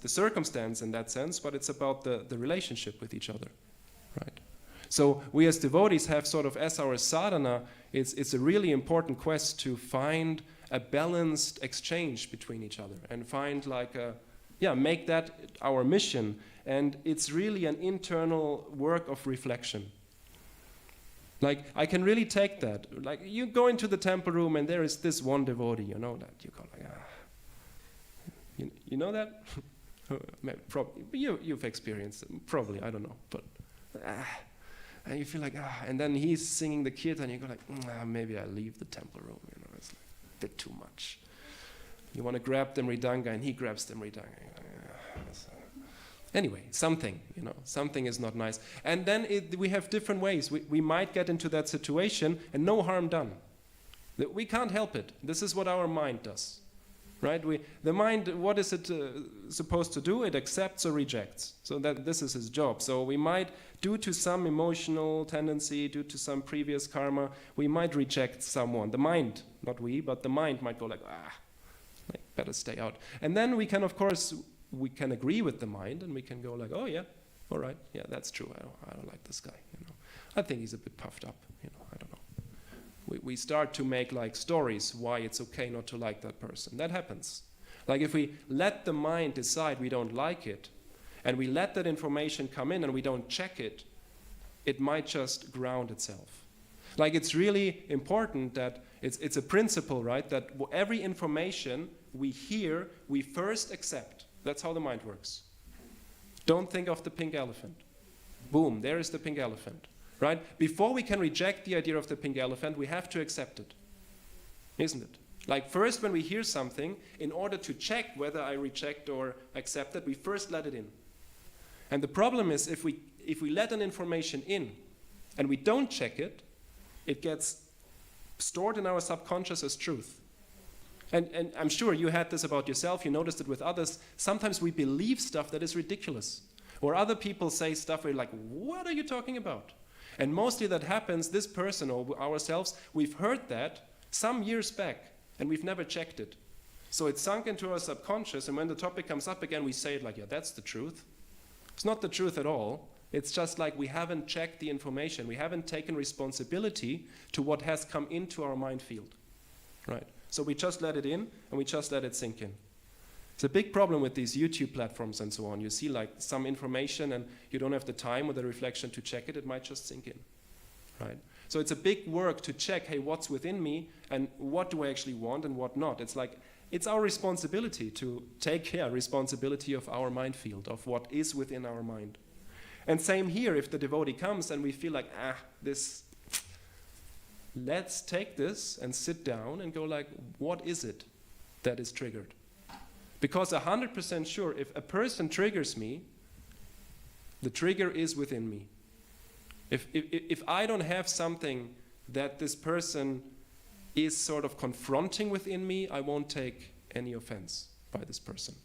circumstance in that sense, but it's about the relationship with each other, right? So we as devotees have sort of, as our sadhana, it's a really important quest to find a balanced exchange between each other and find like make that our mission. And it's really an internal work of reflection. Like, I can really take that. Like, you go into the temple room and there is this one devotee, you know that. You go like, You know that? Probably, you've experienced it. Probably, I don't know. But, and you feel like, and then he's singing the kirtan and you go like, maybe I leave the temple room. You know, it's like a bit too much. You want to grab the mridanga and he grabs the mridanga. Anyway, something is not nice. And then we have different ways. We might get into that situation and no harm done. We can't help it. This is what our mind does. Right? The mind, what is it supposed to do? It accepts or rejects. So that this is his job. So we might, due to some emotional tendency, due to some previous karma, we might reject someone. The mind, not we, but the mind might go like, better stay out. And then we can, of course, we can agree with the mind and we can go like, oh yeah, all right, yeah, that's true. I don't like this guy. I think he's a bit puffed up. I don't know. We start to make like stories why it's okay not to like that person. That happens. Like if we let the mind decide we don't like it, and we let that information come in and we don't check it, it might just ground itself. Like it's really important that it's a principle, right? That every information we hear, we first accept. That's how the mind works. Don't think of the pink elephant. Boom, there is the pink elephant. Right? Before we can reject the idea of the pink elephant, we have to accept it. Isn't it? Like first when we hear something, in order to check whether I reject or accept it, we first let it in. And the problem is if we let an information in and we don't check it, it gets stored in our subconscious as truth. And I'm sure you had this about yourself, you noticed it with others. Sometimes we believe stuff that is ridiculous. Or other people say stuff where you're like, what are you talking about? And mostly that happens, this person or ourselves, we've heard that some years back and we've never checked it. So it's sunk into our subconscious, and when the topic comes up again, we say it like, yeah, that's the truth. It's not the truth at all. It's just like we haven't checked the information. We haven't taken responsibility to what has come into our mind field. Right? So we just let it in and we just let it sink in. It's a big problem with these YouTube platforms and so on. You see like some information and you don't have the time or the reflection to check it, it might just sink in. Right? So it's a big work to check, hey, what's within me and what do I actually want and what not. It's like, it's our responsibility to take care, responsibility of our mind field, of what is within our mind. And same here, if the devotee comes and we feel like, let's take this and sit down and go like, what is it that is triggered? Because 100% sure, if a person triggers me, the trigger is within me. If I don't have something that this person is sort of confronting within me, I won't take any offense by this person.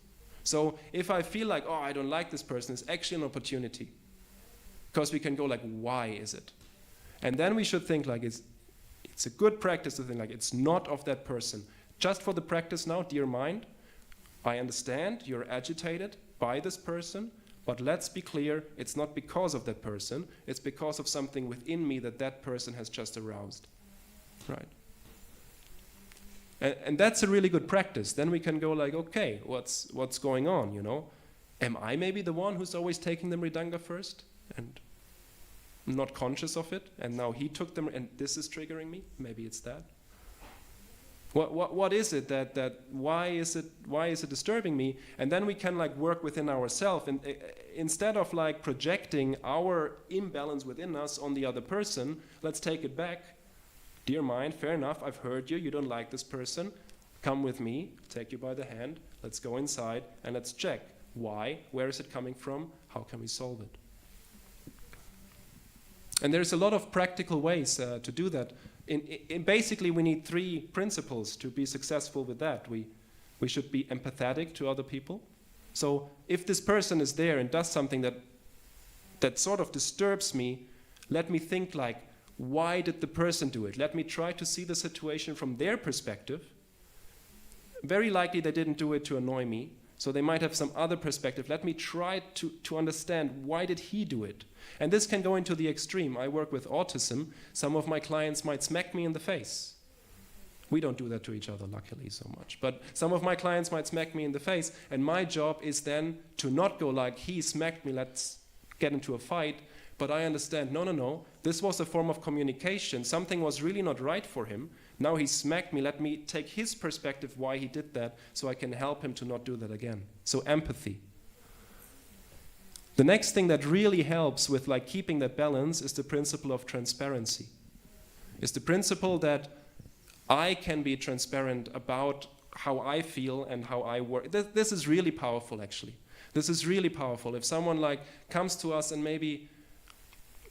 So if I feel like, I don't like this person, it's actually an opportunity. Because we can go like, why is it? And then we should think like, it's a good practice to think like, it's not of that person. Just for the practice now, dear mind, I understand you're agitated by this person, but let's be clear, it's not because of that person, it's because of something within me that person has just aroused. Right? And that's a really good practice. Then we can go like, okay, what's going on, Am I maybe the one who's always taking the mridanga first and not conscious of it, and now he took them and this is triggering me? Maybe it's that. What is it that why is it disturbing me? And then we can like work within ourselves, and instead of like projecting our imbalance within us on the other person, let's take it back. Dear mind, fair enough, I've heard you don't like this person. Come with me, take you by the hand, let's go inside and let's check. Why? Where is it coming from? How can we solve it? And there's a lot of practical ways to do that. In basically, we need 3 principles to be successful with that. We should be empathetic to other people. So if this person is there and does something that sort of disturbs me, let me think like, why did the person do it? Let me try to see the situation from their perspective. Very likely they didn't do it to annoy me, so they might have some other perspective. Let me try to understand, why did he do it? And this can go into the extreme. I work with autism. Some of my clients might smack me in the face. We don't do that to each other, luckily, so much. But some of my clients might smack me in the face, and my job is then to not go like, he smacked me, let's get into a fight. But I understand, no, this was a form of communication. Something was really not right for him. Now he smacked me. Let me take his perspective why he did that, so I can help him to not do that again. So empathy. The next thing that really helps with like keeping that balance is the principle of transparency. It's the principle that I can be transparent about how I feel and how I work. This is really powerful, actually. This is really powerful. If someone like comes to us and maybe,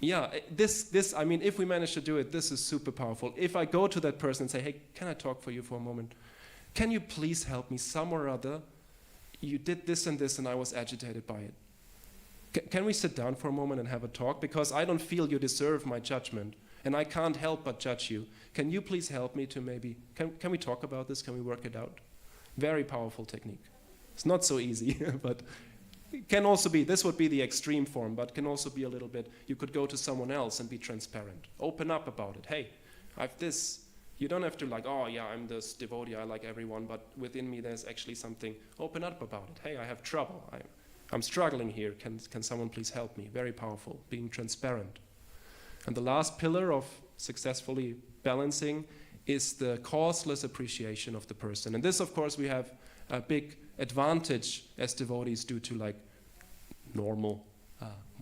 I mean, if we manage to do it, this is super powerful. If I go to that person and say, hey, can I talk for you for a moment? Can you please help me somewhere or other? You did this and I was agitated by it. Can we sit down for a moment and have a talk? Because I don't feel you deserve my judgment, and I can't help but judge you. Can you please help me to maybe, can we talk about this? Can we work it out? Very powerful technique. It's not so easy, but it can also be, this would be the extreme form, but can also be a little bit, you could go to someone else and be transparent. Open up about it. Hey, I have this. You don't have to like, oh yeah, I'm this devotee, I like everyone, but within me there's actually something. Open up about it. Hey, I have trouble. I'm struggling here. Can someone please help me? Very powerful, being transparent. And the last pillar of successfully balancing is the causeless appreciation of the person. And this, of course, we have a big advantage as devotees due to like normal,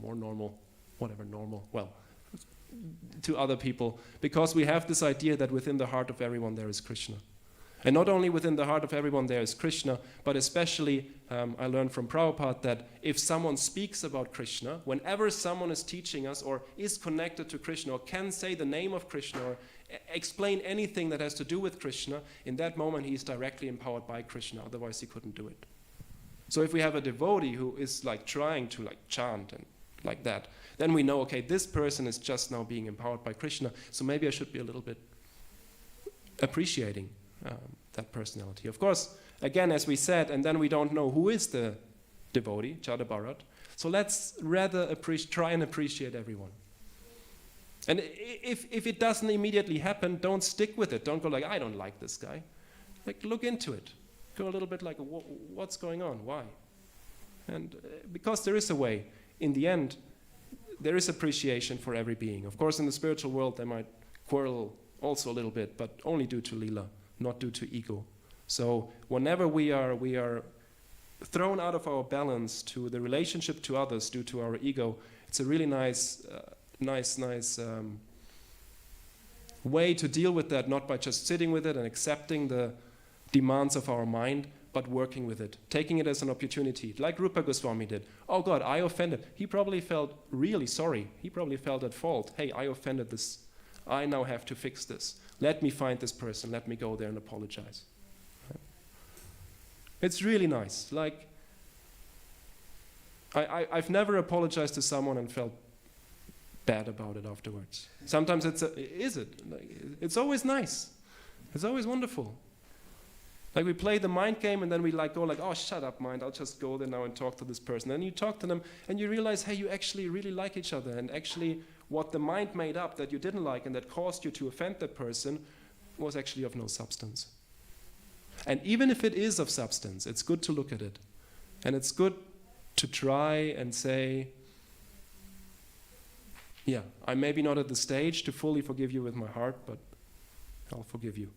more normal, whatever normal, well, to other people, because we have this idea that within the heart of everyone there is Krishna. And not only within the heart of everyone there is Krishna, but especially I learned from Prabhupada that if someone speaks about Krishna, whenever someone is teaching us or is connected to Krishna or can say the name of Krishna or explain anything that has to do with Krishna, in that moment he is directly empowered by Krishna, otherwise he couldn't do it. So if we have a devotee who is like trying to like chant and like that, then we know, okay, this person is just now being empowered by Krishna, so maybe I should be a little bit appreciating that personality. Of course, again, as we said, and then we don't know who is the devotee, Jada Bharat. So let's rather try and appreciate everyone. And if it doesn't immediately happen, don't stick with it. Don't go like, I don't like this guy. Like, look into it. Go a little bit like, what's going on? Why? And because there is a way. In the end, there is appreciation for every being. Of course, in the spiritual world, they might quarrel also a little bit, but only due to lila, not due to ego. So whenever we are thrown out of our balance to the relationship to others due to our ego, it's a really nice way to deal with that, not by just sitting with it and accepting the demands of our mind, but working with it, taking it as an opportunity, like Rupa Goswami did. Oh God, I offended. He probably felt really sorry. He probably felt at fault. Hey, I offended this. I now have to fix this. Let me find this person. Let me go there and apologize. It's really nice. Like, I've never apologized to someone and felt bad about it afterwards. Sometimes it's always nice. It's always wonderful. Like we play the mind game and then we like go like, oh, shut up, mind. I'll just go there now and talk to this person. And you talk to them and you realize, hey, you actually really like each other. And actually what the mind made up that you didn't like and that caused you to offend that person was actually of no substance. And even if it is of substance, it's good to look at it. And it's good to try and say, yeah, I'm maybe not at the stage to fully forgive you with my heart, but I'll forgive you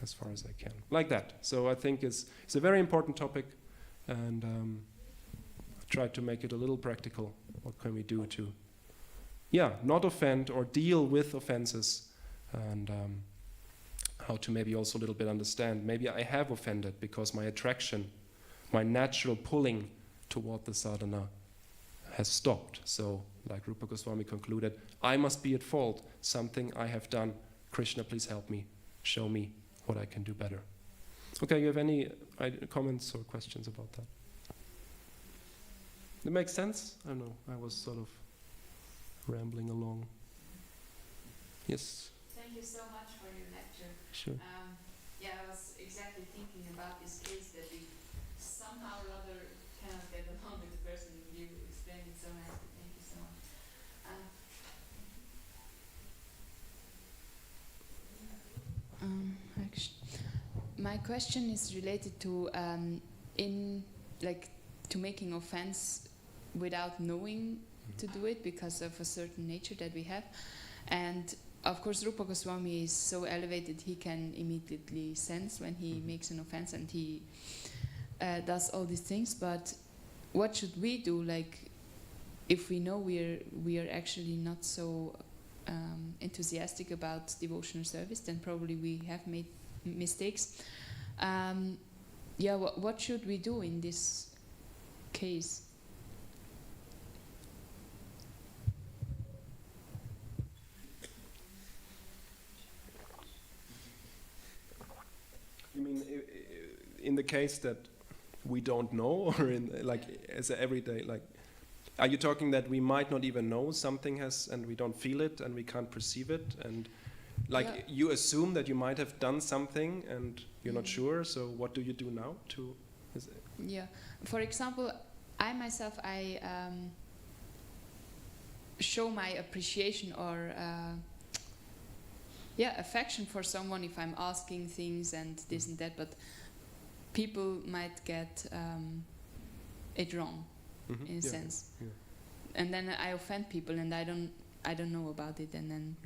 as far as I can. Like that. So I think it's a very important topic, and I tried to make it a little practical. What can we do to, not offend or deal with offenses, and how to maybe also a little bit understand, maybe I have offended because my attraction, my natural pulling toward the sadhana has stopped. So, like Rupa Goswami concluded, I must be at fault. Something I have done. Krishna, please help me. Show me what I can do better. Okay, you have any comments or questions about that? It makes sense? I don't know. I was sort of rambling along. Yes? Thank you so much for your lecture. Sure. Yeah, I was exactly thinking about this case that we somehow or other cannot get along with the person. You explained it so nicely. Thank you so much. My question is related to to making offense without knowing to do it because of a certain nature that we have. And of course Rupa Goswami is so elevated, he can immediately sense when he makes an offense, and he does all these things. But what should we do, like if we know we are actually not so enthusiastic about devotional service, then probably we have made mistakes. What should we do in this case? You mean in the case that we don't know, or in as an everyday, are you talking that we might not even know something has, and we don't feel it and we can't perceive it, and you assume that you might have done something and you're not sure, so what do you do now to? For example, I myself, show my appreciation or affection for someone if I'm asking things and this and that, but people might get it wrong in a sense. Yeah. And then I offend people and I don't know about it, and then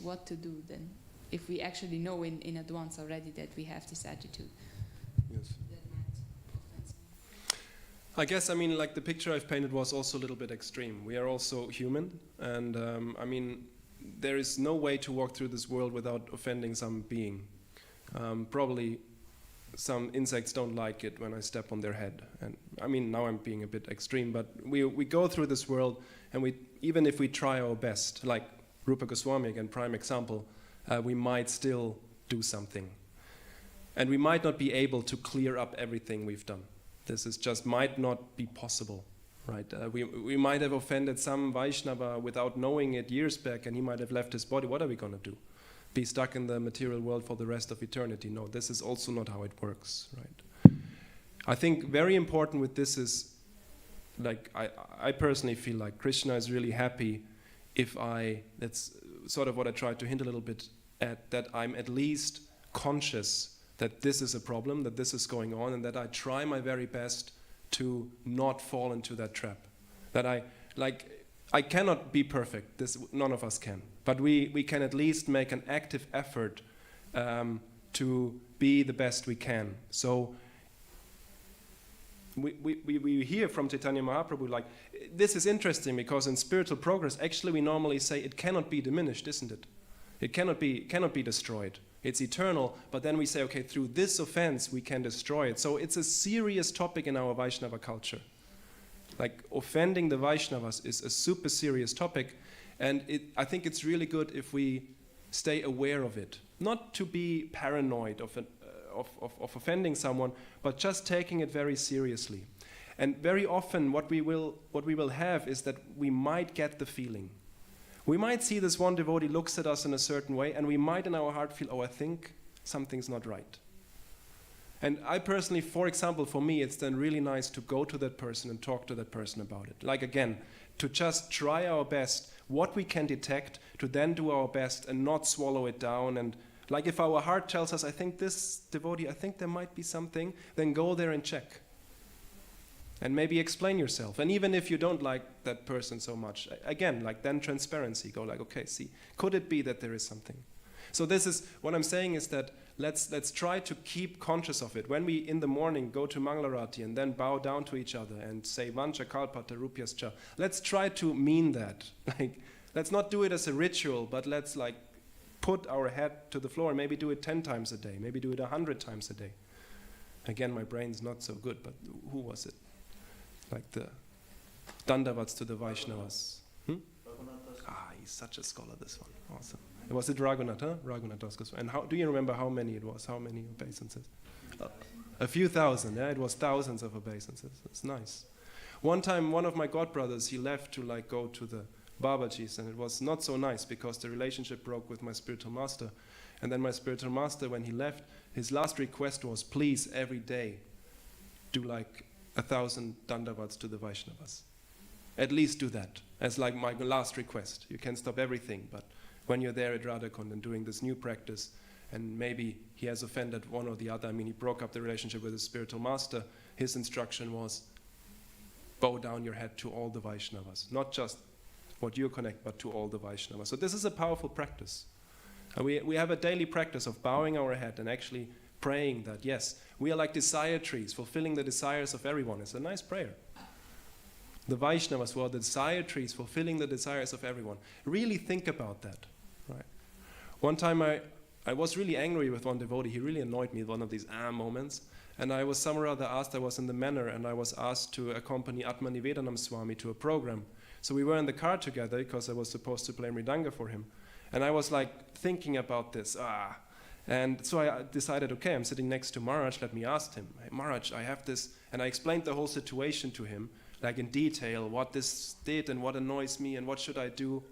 what to do then if we actually know in advance already that we have this attitude. Yes. That might offend someone. I guess, the picture I've painted was also a little bit extreme. We are also human, and there is no way to walk through this world without offending some being. Probably some insects don't like it when I step on their head. And now I'm being a bit extreme, but we go through this world, and even if we try our best, like Rupa Goswami, again, prime example, we might still do something. And we might not be able to clear up everything we've done. This is just might not be possible. Right, we might have offended some Vaishnava without knowing it years back, and he might have left his body. What are we going to do? Be stuck in the material world for the rest of eternity? No, this is also not how it works. Right. I think very important with this is, I personally feel like Krishna is really happy if that's sort of what I tried to hint a little bit at, that I'm at least conscious that this is a problem, that this is going on, and that I try my very best to not fall into that trap. That I cannot be perfect. None of us can. But we can at least make an active effort to be the best we can. So we hear from Chaitanya Mahaprabhu, this is interesting, because in spiritual progress, actually we normally say it cannot be diminished, isn't it? It cannot be destroyed. It's eternal, but then we say, okay, through this offense we can destroy it. So it's a serious topic in our Vaishnava culture. Offending the Vaishnavas is a super serious topic, and I think it's really good if we stay aware of it. Not to be paranoid of offending someone, but just taking it very seriously. And very often what we will have is that we might get the feeling. We might see this one devotee looks at us in a certain way, and we might in our heart feel, I think something's not right. And I personally, for example, for me, it's then really nice to go to that person and talk to that person about it. Again, to just try our best, what we can detect, to then do our best and not swallow it down. And if our heart tells us, I think this devotee, I think there might be something, then go there and check. And maybe explain yourself. And even if you don't like that person so much, again, then transparency. Go okay, see, could it be that there is something? So this is, what I'm saying is that let's try to keep conscious of it. When we, in the morning, go to Mangalarati and then bow down to each other and say, Vancha kalpata rupyascha, let's try to mean that. Let's not do it as a ritual, but let's put our head to the floor and maybe do it 10 times a day, maybe do it 100 times a day. Again, my brain's not so good, but who was it? like the Dandavats to the Vaishnavas. Raghunathas. He's such a scholar, this one. Awesome. Was it Raghunath, huh? Raghunath Das Goswami. And how do you remember how many it was? How many obeisances? A few thousand, yeah? It was thousands of obeisances. It's nice. One time, one of my godbrothers, he left to like go to the Babajis, and it was not so nice because the relationship broke with my spiritual master. And then my spiritual master, when he left, his last request was, please, every day, do like 1,000 Dandavats to the Vaishnavas. At least do that, as like my last request. You can stop everything, but when you're there at Radhakund and doing this new practice, and maybe he has offended one or the other, I mean, he broke up the relationship with his spiritual master, his instruction was, bow down your head to all the Vaishnavas. Not just what you connect, but to all the Vaishnavas. So this is a powerful practice. And we have a daily practice of bowing our head and actually praying that, yes, we are like desire trees, fulfilling the desires of everyone. It's a nice prayer. The Vaishnavas were the desire trees, fulfilling the desires of everyone. Really think about that. Right? One time I was really angry with one devotee. He really annoyed me, one of these moments. And I was somewhere or other asked, I was in the manor, and I was asked to accompany Atmanivedanam Swami to a program. So we were in the car together because I was supposed to play Mridanga for him. And I was like thinking about this. And so I decided, okay, I'm sitting next to Maharaj, let me ask him. Hey, Maharaj, I have this. And I explained the whole situation to him, like in detail, what this did and what annoys me and what should I do.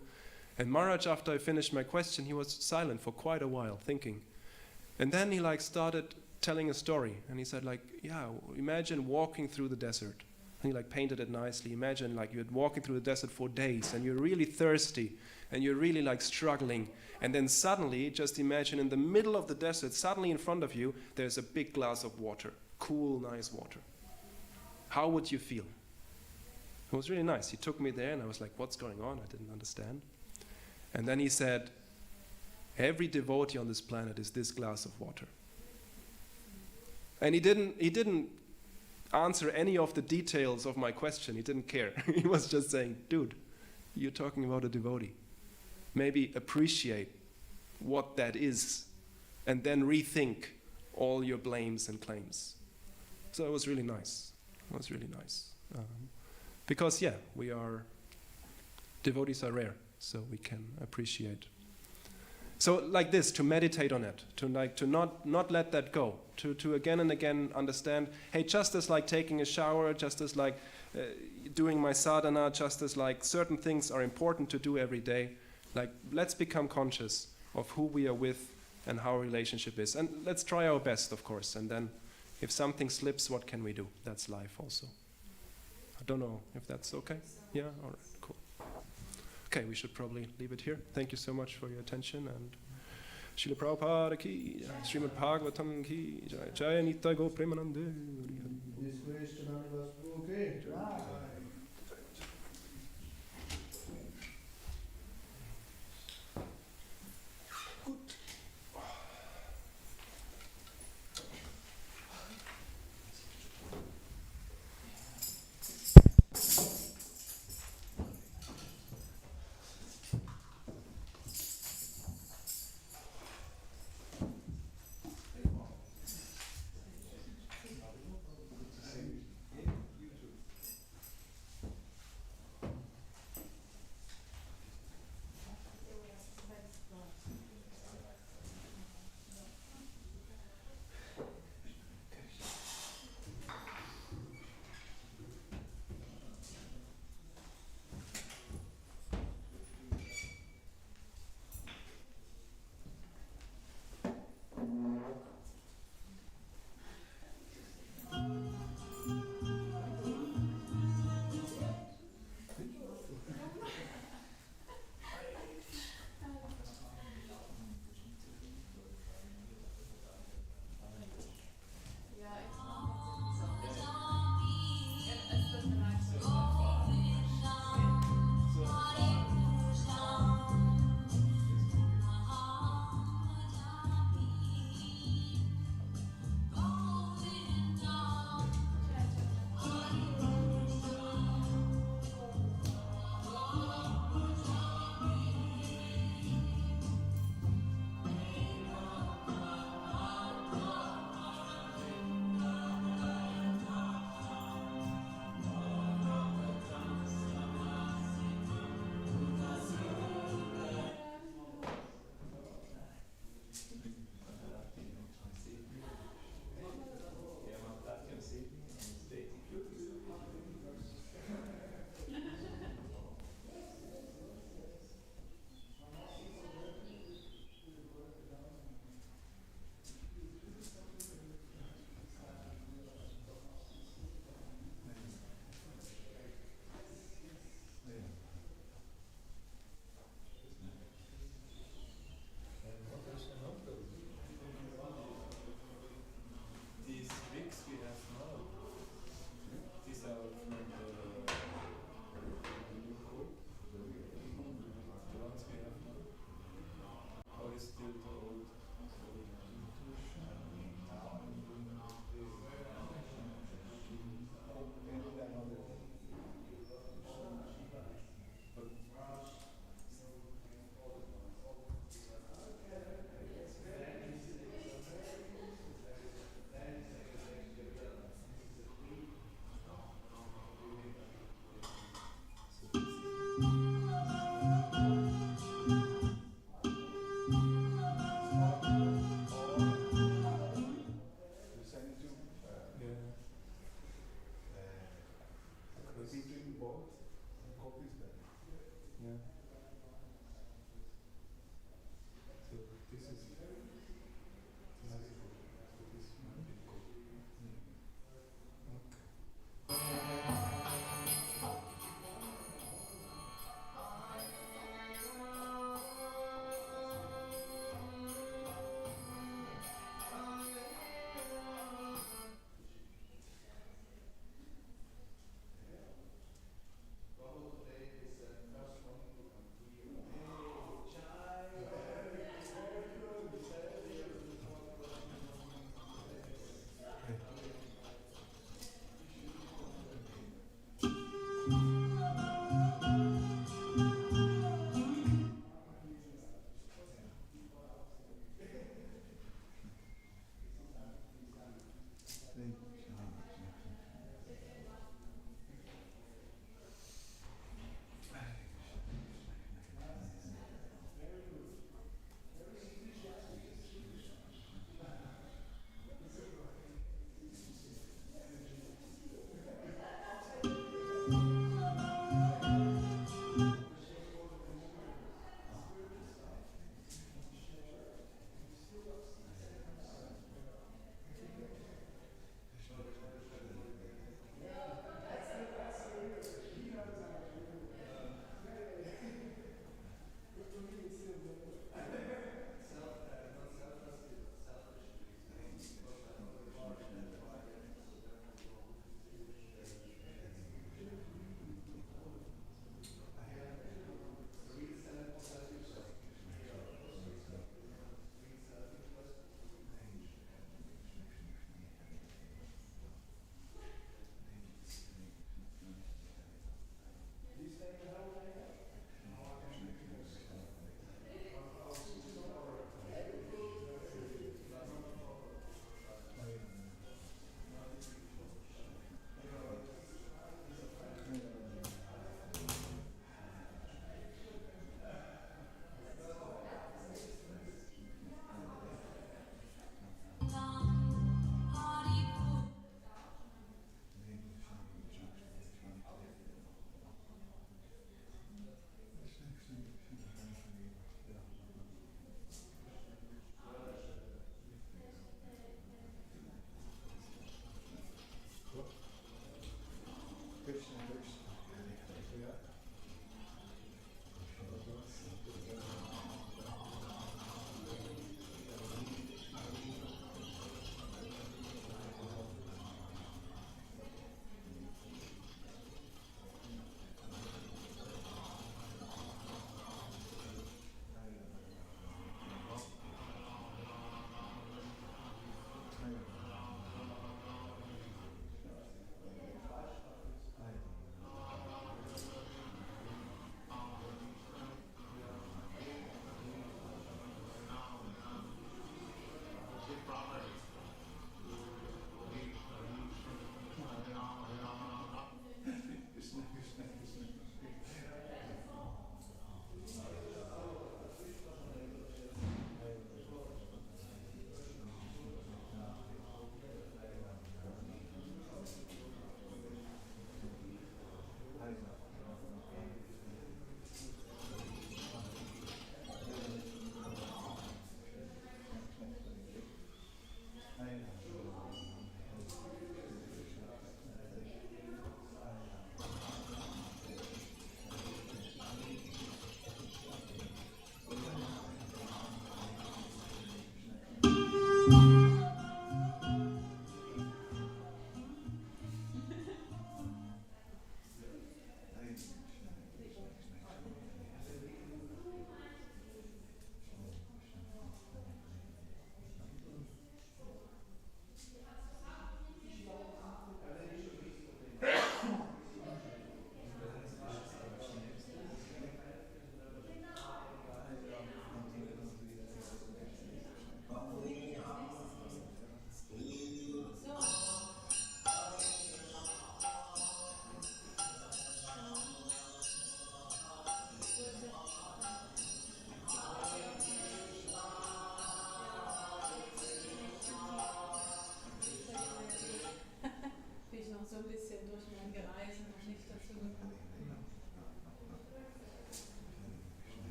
And Maharaj, after I finished my question, he was silent for quite a while, thinking. And then he like started telling a story. And he said like, yeah, imagine walking through the desert. And he like painted it nicely. Imagine like you're walking through the desert for days and you're really thirsty and you're really like struggling. And then suddenly, just imagine in the middle of the desert, suddenly in front of you, there's a big glass of water, cool, nice water. How would you feel? It was really nice. He took me there and I was like, what's going on? I didn't understand. And then he said, every devotee on this planet is this glass of water. And he didn't answer any of the details of my question. He didn't care. He was just saying, dude, you're talking about a devotee. Maybe appreciate what that is and then rethink all your blames and claims. So it was really nice. It was really nice. Because, yeah, devotees are rare, so we can appreciate. So like this, to meditate on it, to not let that go, to again and again understand, hey, just as like taking a shower, just as like doing my sadhana, just as like certain things are important to do every day, like let's become conscious of who we are with and how our relationship is. And let's try our best, of course, and then if something slips, what can we do? That's life also. I don't know if that's okay. Yeah, all right, cool. Okay, we should probably leave it here. Thank you so much for your attention, and Srila Prabhupada ki jai, Srimad Bhagavatam ki jai, Jaya Nitya Go Premanande. This way is Jananivas. Okay.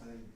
I think